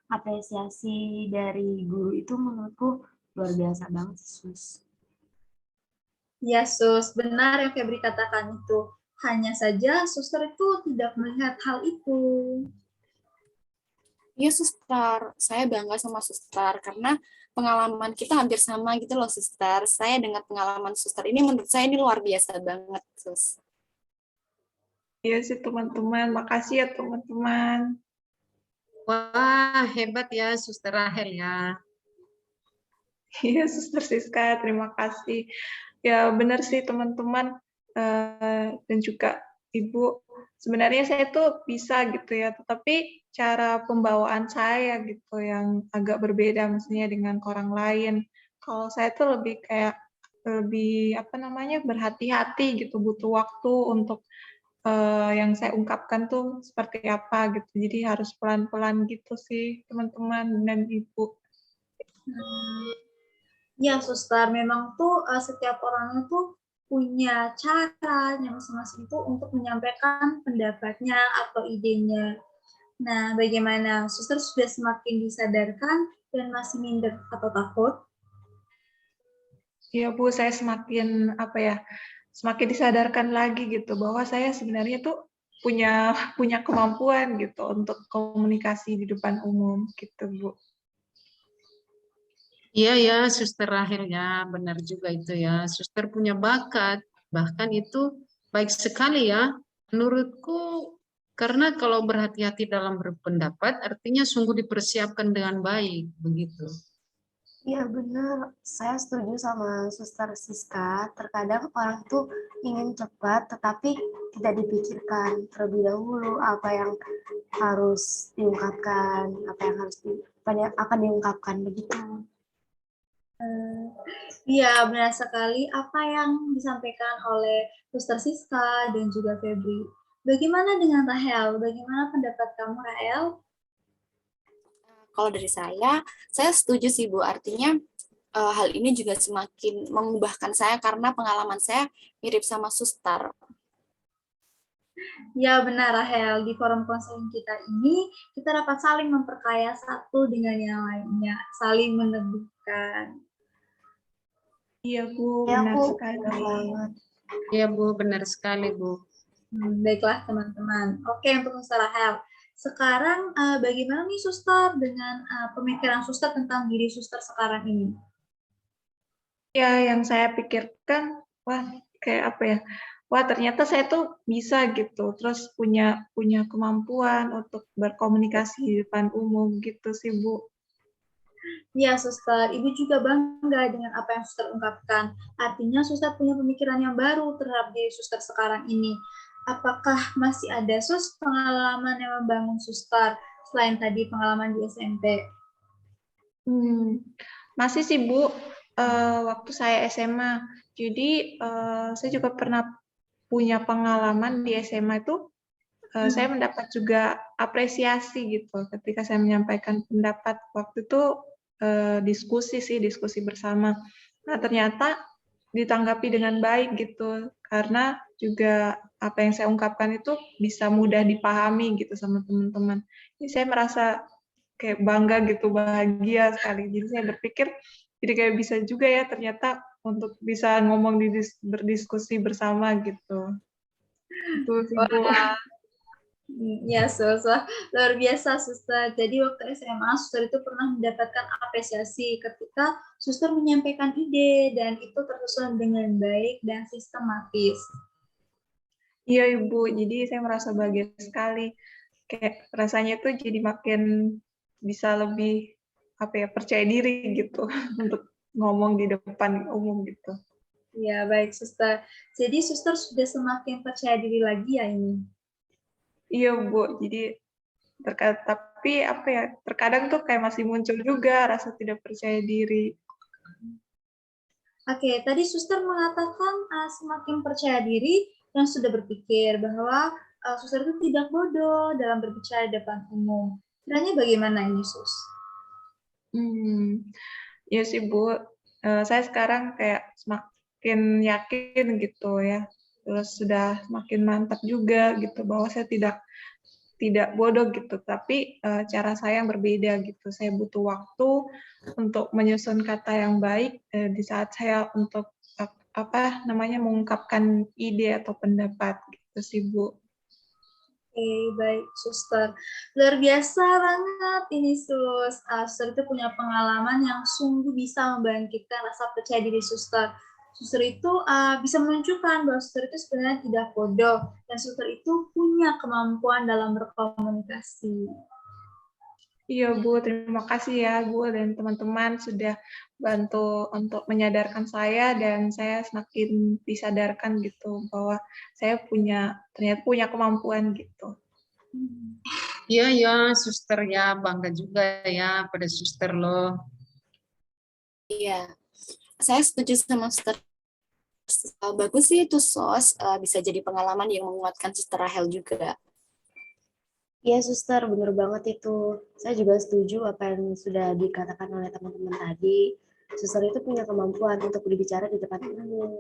apresiasi dari guru itu menurutku luar biasa banget sih, Sus. Ya, Sus. Benar yang Febri katakan itu. Hanya saja Suster itu tidak melihat hal itu. Iya suster, saya bangga sama suster karena pengalaman kita hampir sama gitu loh suster. Saya dengan pengalaman suster ini menurut saya ini luar biasa banget sus. Iya sih teman-teman, makasih ya teman-teman. Wah, hebat ya Suster Rahel ya. Iya, Suster Siska, terima kasih. Ya, benar sih teman-teman dan juga Ibu. Sebenarnya saya tuh bisa gitu ya, tetapi cara pembawaan saya gitu yang agak berbeda maksudnya dengan orang lain. Kalau saya tuh lebih kayak lebih apa namanya berhati-hati gitu, butuh waktu untuk yang saya ungkapkan tuh seperti apa gitu. Jadi harus pelan-pelan gitu sih teman-teman dan Ibu. Ya, Suster. Memang tuh setiap orang itu punya caranya masing-masing itu untuk menyampaikan pendapatnya atau idenya. Nah, bagaimana? Suster sudah semakin disadarkan dan masih minder atau takut? Iya Bu, saya semakin apa ya, semakin disadarkan lagi gitu bahwa saya sebenarnya tuh punya punya kemampuan gitu untuk komunikasi di depan umum gitu Bu. Iya ya, Suster Rahel ya, benar juga itu ya. Suster punya bakat, bahkan itu baik sekali ya. Menurutku, karena kalau berhati-hati dalam berpendapat, artinya sungguh dipersiapkan dengan baik, begitu. Iya benar, saya setuju sama Suster Siska. Terkadang orang tuh ingin cepat, tetapi tidak dipikirkan terlebih dahulu apa yang harus diungkapkan, apa yang harus akan diungkapkan begitu. Iya, benar sekali apa yang disampaikan oleh Suster Siska dan juga Febri. Bagaimana dengan Rahel? Bagaimana pendapat kamu, Rahel? Kalau dari saya setuju sih Bu. Artinya hal ini juga semakin mengubahkan saya karena pengalaman saya mirip sama suster. Ya, benar, Rahel. Di forum konseling kita ini, kita dapat saling memperkaya satu dengan yang lainnya, saling meneguhkan. Iya Bu, Ya benar Bu, sekali. benar banget. Iya Bu, benar sekali Bu. Baiklah, teman-teman. Oke, untuk Suster Rahel. Sekarang, bagaimana nih, Suster, dengan pemikiran Suster tentang diri Suster sekarang ini? Ya, yang saya pikirkan, wah kayak apa ya? Wah ternyata saya tuh bisa gitu, terus punya kemampuan untuk berkomunikasi di depan umum gitu sih Bu. Ya, Suster. Ibu juga bangga dengan apa yang Suster ungkapkan. Artinya, Suster punya pemikiran yang baru terhadap diri Suster sekarang ini. Apakah masih ada, Sus, pengalaman yang membangun Suster selain tadi pengalaman di SMP? Masih sih Bu, waktu saya SMA. Jadi saya juga pernah punya pengalaman di SMA itu, saya mendapat juga apresiasi gitu ketika saya menyampaikan pendapat. Waktu itu diskusi bersama. Nah ternyata ditanggapi dengan baik gitu, karena juga apa yang saya ungkapkan itu bisa mudah dipahami gitu sama teman-teman. Jadi saya merasa kayak bangga gitu, bahagia sekali. Jadi saya berpikir, jadi kayak bisa juga ya ternyata untuk bisa ngomong berdiskusi bersama gitu. Itu sih Bu. Ya, Sus. Wah, luar biasa, Suster. Jadi waktu SMA, Suster itu pernah mendapatkan apresiasi ketika Suster menyampaikan ide dan itu tersusun dengan baik dan sistematis. Iya Ibu, jadi saya merasa bahagia sekali. Kayak rasanya tuh jadi makin bisa lebih percaya diri gitu untuk ngomong di depan umum gitu. Ya, baik, Suster. Jadi Suster sudah semakin percaya diri lagi ya ini. Iya Bu, jadi tapi terkadang tuh kayak masih muncul juga rasa tidak percaya diri. Oke, tadi Suster mengatakan semakin percaya diri dan sudah berpikir bahwa Suster itu tidak bodoh dalam berbicara di depan umum. Kiranya bagaimana ini, Sus? Ya sih Bu, saya sekarang kayak semakin yakin gitu ya, terus sudah semakin mantap juga gitu bahwa saya tidak bodoh gitu, tapi cara saya yang berbeda gitu. Saya butuh waktu untuk menyusun kata yang baik di saat saya untuk mengungkapkan ide atau pendapat gitu sih Bu. Oke, baik, Suster. Luar biasa banget ini, Sus. Suster itu punya pengalaman yang sungguh bisa membangkitkan rasa percaya diri Suster. Suster itu bisa menunjukkan bahwa Suster itu sebenarnya tidak bodoh, dan Suster itu punya kemampuan dalam berkomunikasi. Iya Bu, terima kasih ya Bu dan teman-teman sudah bantu untuk menyadarkan saya dan saya semakin disadarkan gitu bahwa saya ternyata punya kemampuan gitu. Iya ya, suster ya, bangga juga ya pada suster loh. Iya, saya setuju sama Suster. Bagus sih itu SOS, bisa jadi pengalaman yang menguatkan Suster Rahel juga. Iya, Suster, bener banget itu. Saya juga setuju apa yang sudah dikatakan oleh teman-teman tadi. Suster itu punya kemampuan untuk berbicara di depan umum.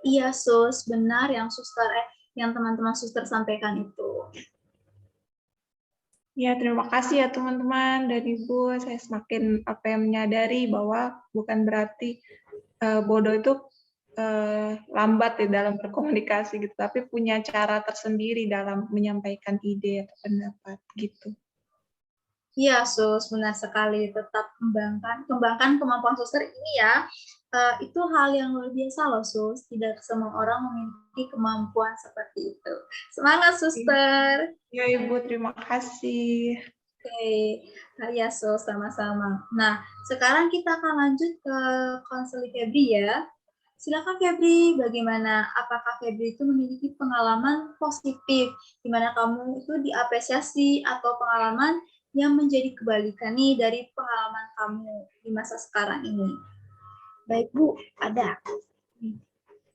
Iya, Sus, benar yang teman-teman Suster sampaikan itu. Ya, terima kasih ya teman-teman dan Ibu. Saya semakin menyadari bahwa bukan berarti bodoh itu lambat ya dalam berkomunikasi gitu, tapi punya cara tersendiri dalam menyampaikan ide atau pendapat gitu. Iya, Sus, benar sekali. Tetap kembangkan kemampuan Suster ini ya. Itu hal yang luar biasa loh, Sus. Tidak semua orang memiliki kemampuan seperti itu. Semangat, Suster. Ya, Ibu, terima kasih. Oke, ya, Sus, sama-sama. Nah, sekarang kita akan lanjut ke konseling Febri ya. Silakan Febri, bagaimana? Apakah Febri itu memiliki pengalaman positif di mana kamu itu diapresiasi atau pengalaman yang menjadi kebalikan nih dari pengalaman kamu di masa sekarang ini? Baik, Bu, ada.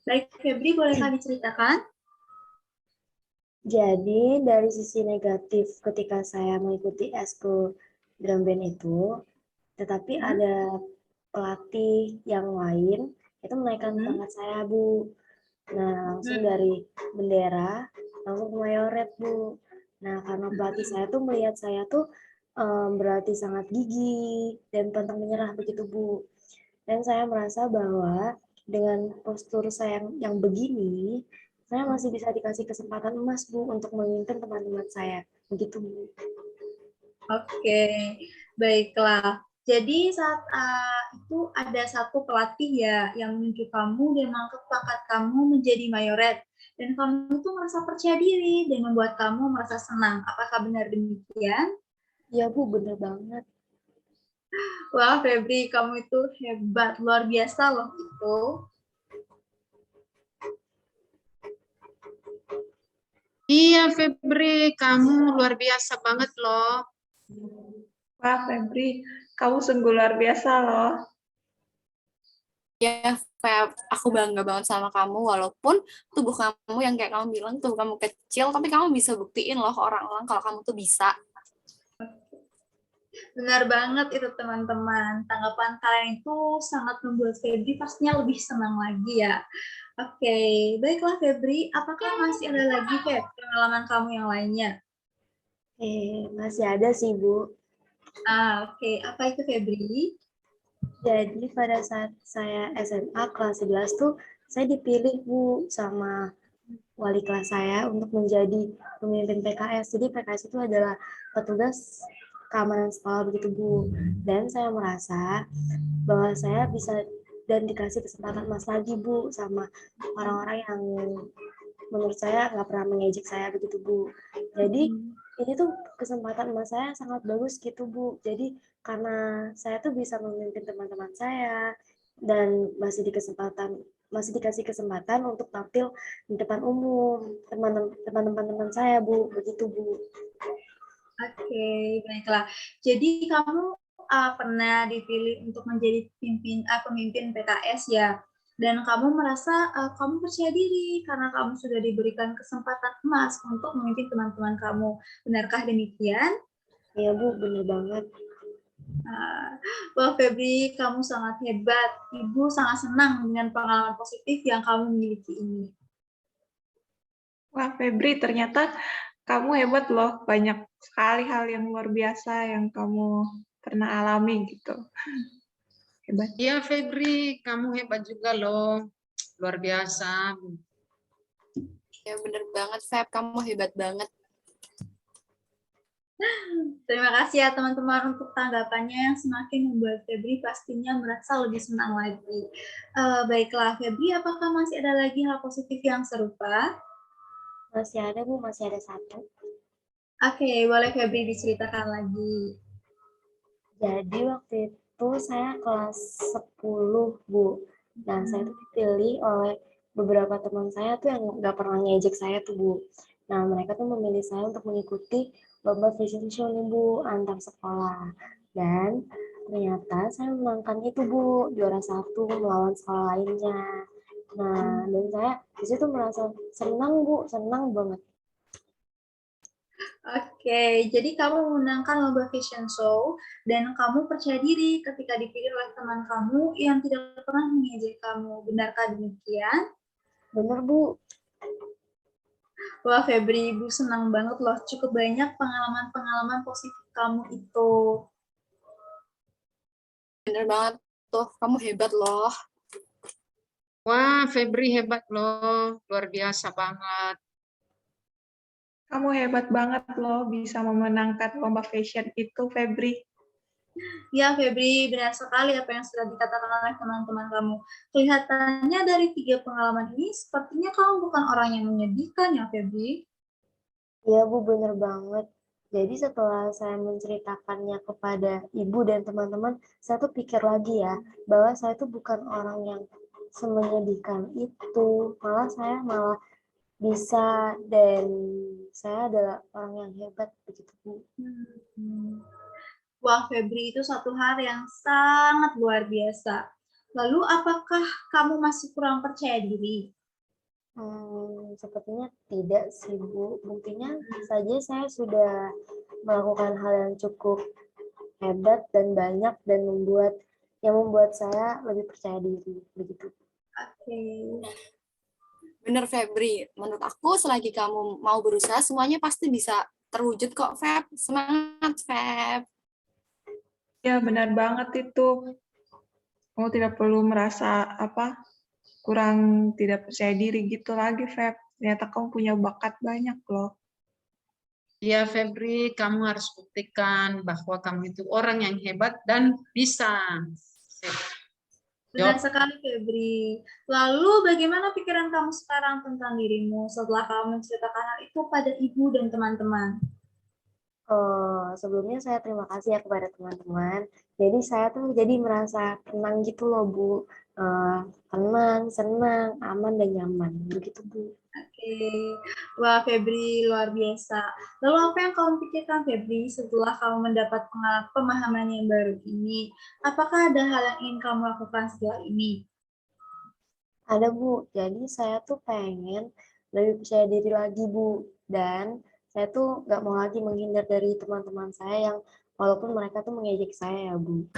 Baik, Febri, bolehkah diceritakan? Jadi, dari sisi negatif ketika saya mengikuti eskul drum band itu, tetapi ada pelatih yang lain itu menaikkan pangkat saya, Bu. Nah, langsung dari bendera langsung ke mayoret, Bu. Nah, karena pelatih saya tuh melihat saya tuh berarti sangat gigih dan pantang menyerah begitu, Bu. Dan saya merasa bahwa dengan postur saya yang begini, saya masih bisa dikasih kesempatan emas, Bu, untuk memimpin teman-teman saya. Begitu, Bu. Oke, baiklah. Jadi saat itu ada satu pelatih ya yang menunjuk kamu dan mengangkat pangkat kamu menjadi mayoret. Dan kamu itu merasa percaya diri dan membuat kamu merasa senang. Apakah benar demikian? Iya, Bu, bener banget. Wah, Febri, kamu itu hebat, luar biasa loh itu. Iya Febri, kamu luar biasa banget loh. Wah, Febri, kamu sungguh luar biasa loh. Ya, Feb, aku bangga banget sama kamu, walaupun tubuh kamu yang kayak kamu bilang, tubuh kamu kecil, tapi kamu bisa buktiin loh ke orang-orang kalau kamu tuh bisa. Benar banget itu teman-teman. Tanggapan kalian itu sangat membuat Febri pastinya lebih senang lagi ya. Oke, baiklah Febri. Apakah masih ada lagi pengalaman kamu yang lainnya? Masih ada sih, Bu. Oke. Apa itu Febri? Jadi pada saat saya SMA kelas 11 tuh, saya dipilih, Bu, sama wali kelas saya untuk menjadi pemimpin PKS. Jadi PKS itu adalah petugas keamanan sekolah begitu Bu. Dan saya merasa bahwa saya bisa dan dikasih kesempatan emas lagi Bu sama orang-orang yang menurut saya nggak pernah mengejek saya begitu Bu. Jadi ini tuh kesempatan emas saya sangat bagus gitu Bu. Jadi karena saya tuh bisa memimpin teman-teman saya dan masih dikasih kesempatan untuk tampil di depan umum teman-teman saya Bu, begitu Bu. Oke, baiklah. Jadi kamu pernah dipilih untuk menjadi pemimpin PKS ya, dan kamu merasa kamu percaya diri karena kamu sudah diberikan kesempatan emas untuk memimpin teman-teman kamu. Benarkah demikian? Iya Bu, bener banget. Wah Febri, kamu sangat hebat. Ibu sangat senang dengan pengalaman positif yang kamu miliki ini. Wah, Febri, ternyata kamu hebat loh. Banyak sekali hal yang luar biasa yang kamu pernah alami gitu. Hebat. Iya Febri, kamu hebat juga loh. Luar biasa. Ya bener banget, Feb. Kamu hebat banget. Terima kasih ya teman-teman untuk tanggapannya yang semakin membuat Febri pastinya merasa lebih senang lagi. Baiklah Febri, apakah masih ada lagi hal positif yang serupa? Masih ada Bu, masih ada satu. Oke, boleh Febri diceritakan lagi. Jadi waktu itu saya kelas 10 Bu. Dan saya tuh dipilih oleh beberapa teman saya tuh yang nggak pernah ngejek saya tuh Bu. Nah mereka tuh memilih saya untuk mengikuti lomba fashion show nih Bu antar sekolah. Dan ternyata saya menangkan itu Bu, juara 1 melawan sekolah lainnya. Nah dan saya di situ merasa senang Bu, senang banget. Oke, jadi kamu memenangkan lomba fashion show dan kamu percaya diri ketika dipilih oleh teman kamu yang tidak pernah mengejek kamu. Benarkah demikian? Bener Bu. Wah Febri, Ibu senang banget loh. Cukup banyak pengalaman-pengalaman positif kamu itu. Bener banget tuh. Kamu hebat loh. Wah, Febri hebat loh. Luar biasa banget. Kamu hebat banget loh bisa memenangkan lomba fashion itu, Febri. Ya Febri, benar sekali apa yang sudah dikatakan oleh teman-teman kamu. Kelihatannya dari 3 pengalaman ini, sepertinya kamu bukan orang yang menyedihkan ya Febri. Iya Bu, bener banget. Jadi setelah saya menceritakannya kepada ibu dan teman-teman, saya tuh pikir lagi ya, bahwa saya tuh bukan orang yang semenyedihkan itu. Malah bisa dan saya adalah orang yang hebat begitu Bu. Wah Febri, itu satu hal yang sangat luar biasa. Lalu apakah kamu masih kurang percaya diri? Sepertinya tidak sih Bu. Buktinya saja saya sudah melakukan hal yang cukup hebat dan banyak dan membuat saya lebih percaya diri begitu. Oke. Bener, Febri. Menurut aku, selagi kamu mau berusaha, semuanya pasti bisa terwujud kok, Feb. Semangat, Feb. Ya, benar banget itu. Kamu tidak perlu merasa kurang tidak percaya diri gitu lagi, Feb. Ternyata kamu punya bakat banyak loh. Iya Febri, kamu harus buktikan bahwa kamu itu orang yang hebat dan bisa. Benar sekali Febri. Lalu bagaimana pikiran kamu sekarang tentang dirimu setelah kamu menceritakan hal itu pada ibu dan teman-teman? Sebelumnya saya terima kasih ya kepada teman-teman. Jadi saya tuh jadi merasa tenang gitu loh Bu. Tenang, senang, aman dan nyaman begitu Bu. Oke, wah Febri luar biasa. Lalu apa yang kamu pikirkan Febri setelah kamu mendapat pemahaman yang baru ini? Apakah ada hal yang ingin kamu lakukan setelah ini? Ada Bu, jadi saya tuh pengen lebih percaya diri lagi Bu. Dan saya tuh nggak mau lagi menghindar dari teman-teman saya yang walaupun mereka tuh mengejek saya ya Bu.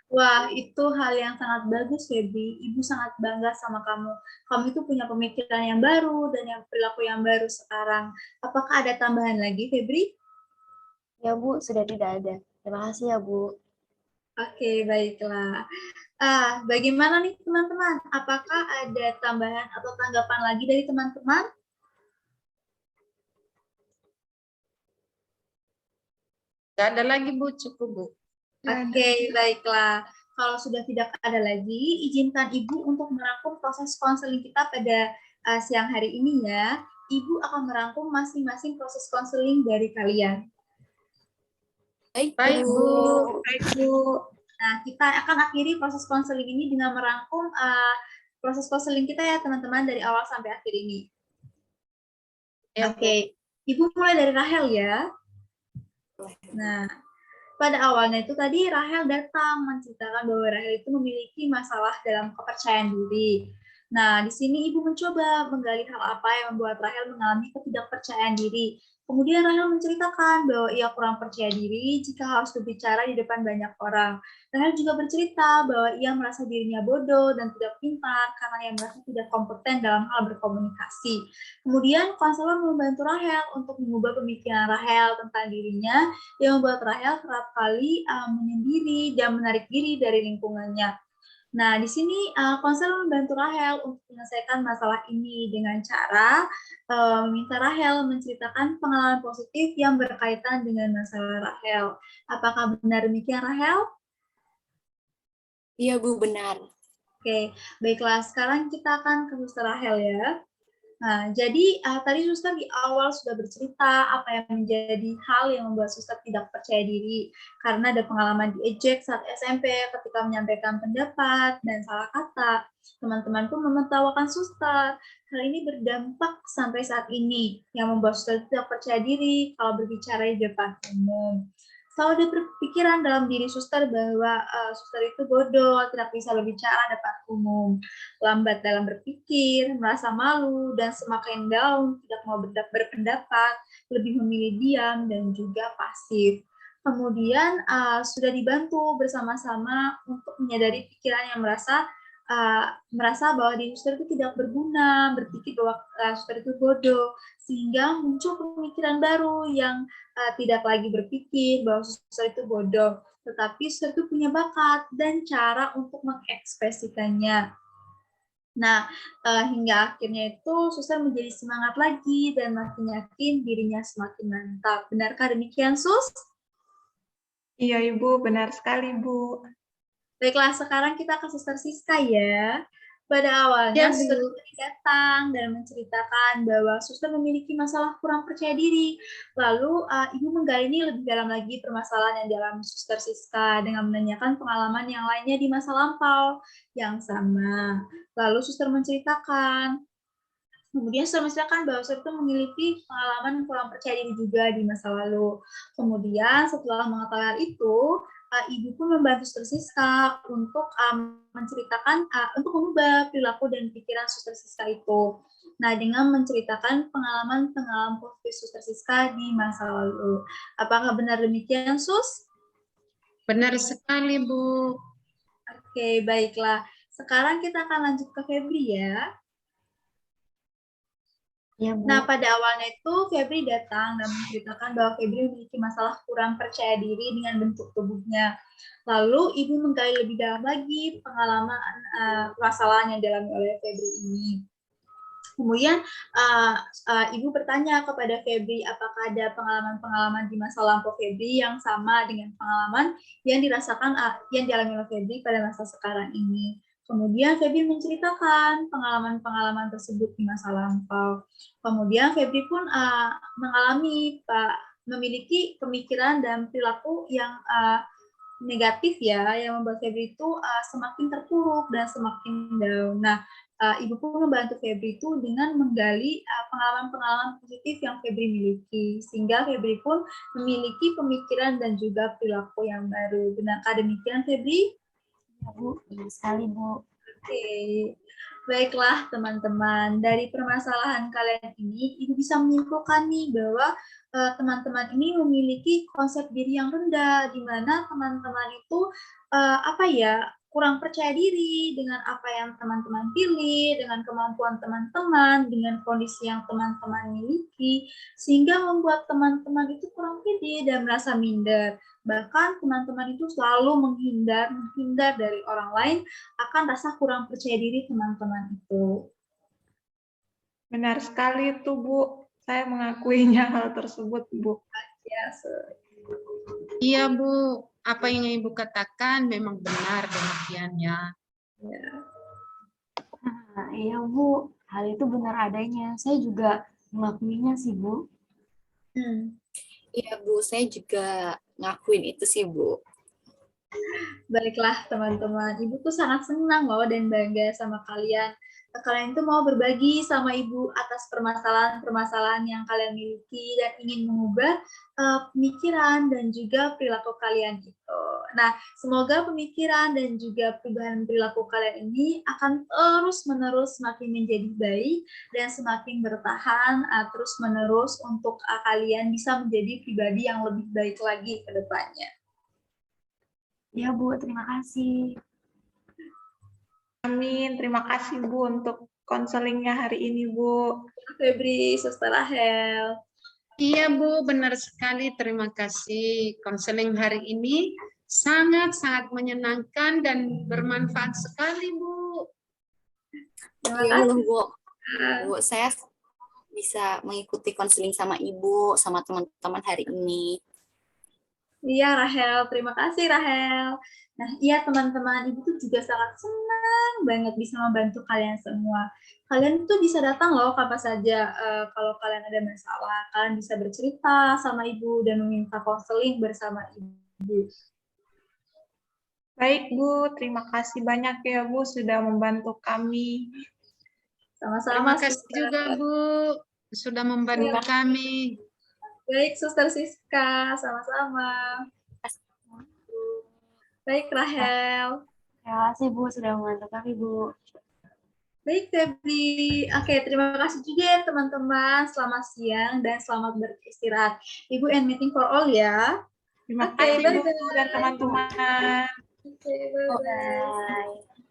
Wah, itu hal yang sangat bagus, Febri. Ibu sangat bangga sama kamu. Kamu itu punya pemikiran yang baru dan yang perilaku yang baru sekarang. Apakah ada tambahan lagi, Febri? Ya Bu, sudah tidak ada. Terima kasih ya Bu. Oke, baiklah. Bagaimana nih teman-teman? Apakah ada tambahan atau tanggapan lagi dari teman-teman? Nggak ada lagi, Bu. Cukup, Bu. Oke, baiklah. Kalau sudah tidak ada lagi, izinkan Ibu untuk merangkum proses konseling kita pada siang hari ini ya. Ibu akan merangkum masing-masing proses konseling dari kalian. Baik, Baik, Bu. Bu. Baik, Bu. Nah, kita akan akhiri proses konseling ini dengan merangkum proses konseling kita ya teman-teman dari awal sampai akhir ini. Ya, Bu. Oke, Ibu mulai dari Rahel ya. Nah, pada awalnya itu tadi Rahel datang menceritakan bahwa Rahel itu memiliki masalah dalam kepercayaan diri. Nah, di sini Ibu mencoba menggali hal apa yang membuat Rahel mengalami ketidakpercayaan diri. Kemudian Rahel menceritakan bahwa ia kurang percaya diri jika harus berbicara di depan banyak orang. Rahel juga bercerita bahwa ia merasa dirinya bodoh dan tidak pintar karena ia merasa tidak kompeten dalam hal berkomunikasi. Kemudian konselor membantu Rahel untuk mengubah pemikiran Rahel tentang dirinya yang membuat Rahel kerap kali menyendiri dan menarik diri dari lingkungannya. Nah, di sini konselor membantu Rahel untuk menyelesaikan masalah ini dengan cara meminta Rahel menceritakan pengalaman positif yang berkaitan dengan masalah Rahel. Apakah benar demikian, Rahel? Iya, Bu, benar. Oke, baiklah. Sekarang kita akan ke Suster Rahel ya. Nah, jadi tadi Suster di awal sudah bercerita apa yang menjadi hal yang membuat Suster tidak percaya diri karena ada pengalaman diejek saat SMP ketika menyampaikan pendapat dan salah kata. Teman-teman pun menertawakan Suster. Hal ini berdampak sampai saat ini yang membuat Suster tidak percaya diri kalau berbicara di depan umum. Selalu ada berpikiran dalam diri Suster bahwa Suster itu bodoh, tidak bisa berbicara depan umum, lambat dalam berpikir, merasa malu, dan semakin down, tidak mau berpendapat, lebih memilih diam, dan juga pasif. Kemudian sudah dibantu bersama-sama untuk menyadari pikiran yang merasa bahwa diri Suster itu tidak berguna, berpikir bahwa Suster itu bodoh, sehingga muncul pemikiran baru yang tidak lagi berpikir bahwa Suster itu bodoh, tetapi Suster itu punya bakat dan cara untuk mengekspresikannya. Nah, hingga akhirnya itu Suster menjadi semangat lagi dan makin yakin dirinya semakin mantap. Benarkah demikian, Sus? Iya, Ibu. Benar sekali, Bu. Baiklah, sekarang kita ke Suster Siska ya. Pada awalnya, Ya, Suster Bu. datang dan menceritakan bahwa Suster memiliki masalah kurang percaya diri. Lalu, Ibu menggali ini lebih dalam lagi permasalahan yang dialami Suster Siska dengan menanyakan pengalaman yang lainnya di masa lampau yang sama. Lalu, Suster menceritakan. Kemudian Suster menceritakan bahwa Suster itu memiliki pengalaman kurang percaya diri juga di masa lalu. Kemudian, setelah mengetahui hal itu, Ibu pun membantu Suster Siska untuk menceritakan, untuk mengubah perilaku dan pikiran Suster Siska itu. Nah, dengan menceritakan pengalaman-pengalaman positif Suster Siska di masa lalu. Apakah benar demikian, Sus? Benar sekali, Bu. Oke, baiklah. Sekarang kita akan lanjut ke Febri ya. Ya, Bu. Nah, pada awalnya itu Febri datang dan menceritakan bahwa Febri memiliki masalah kurang percaya diri dengan bentuk tubuhnya. Lalu Ibu menggali lebih dalam lagi pengalaman permasalahan yang dialami oleh Febri ini. Kemudian Ibu bertanya kepada Febri apakah ada pengalaman-pengalaman di masa lampau Febri yang sama dengan pengalaman yang dirasakan yang dialami oleh Febri pada masa sekarang ini. Kemudian Febri menceritakan pengalaman-pengalaman tersebut di masa lampau. Kemudian Febri pun memiliki pemikiran dan perilaku yang negatif ya, yang membuat Febri itu semakin terpuruk dan semakin down. Nah, Ibu pun membantu Febri itu dengan menggali pengalaman-pengalaman positif yang Febri miliki, sehingga Febri pun memiliki pemikiran dan juga perilaku yang baru. Benarkah demikian, Febri? Ya, Bu. Benar sekali, Bu. Oke, baiklah teman-teman. Dari permasalahan kalian ini, Ibu bisa menyimpulkan nih bahwa teman-teman ini memiliki konsep diri yang rendah, di mana teman-teman itu kurang percaya diri dengan apa yang teman-teman pilih, dengan kemampuan teman-teman, dengan kondisi yang teman-teman miliki, sehingga membuat teman-teman itu kurang pede dan merasa minder. Bahkan teman-teman itu selalu menghindar dari orang lain akan rasa kurang percaya diri teman-teman itu. Benar sekali itu, Bu. Saya mengakuinya hal tersebut, Bu. Ya, Iya, Bu. Apa yang Ibu katakan memang benar demikian ya. Nah, iya Bu, hal itu benar adanya. Saya juga mengakuinya sih Bu. Iya Bu, saya juga ngakuin itu sih Bu. Baiklah teman-teman, Ibu tuh sangat senang loh dan bangga sama kalian. Kalian tuh mau berbagi sama Ibu atas permasalahan-permasalahan yang kalian miliki dan ingin mengubah pemikiran dan juga perilaku kalian itu. Nah, semoga pemikiran dan juga perubahan perilaku kalian ini akan terus-menerus semakin menjadi baik dan semakin bertahan terus-menerus untuk kalian bisa menjadi pribadi yang lebih baik lagi ke depannya. Ya Bu, terima kasih. Amin. Terima kasih Bu untuk konselingnya hari ini Bu. Febri, Suster Rahel. Iya Bu, benar sekali. Terima kasih. Konseling hari ini sangat-sangat menyenangkan dan bermanfaat sekali Bu. Iya Bu. Bu, saya bisa mengikuti konseling sama Ibu, sama teman-teman hari ini. Iya Rahel, terima kasih Rahel. Nah iya teman-teman, Ibu tuh juga sangat senang banget bisa membantu kalian semua. Kalian tuh bisa datang loh kapan saja kalau kalian ada masalah. Kalian bisa bercerita sama Ibu dan meminta konseling bersama Ibu. Baik Bu, terima kasih banyak ya Bu sudah membantu kami. Sama-sama. Terima kasih juga Bu sudah membantu kami. Baik Suster Siska, sama-sama. Baik Rahel. Terima kasih Bu sudah membantu kami Bu. Baik Febri. Oke, terima kasih juga ya teman-teman. Selamat siang dan selamat beristirahat. Ibu end meeting for all ya. Terima kasih Bu dan teman-teman. Oke, bye-bye. Bye.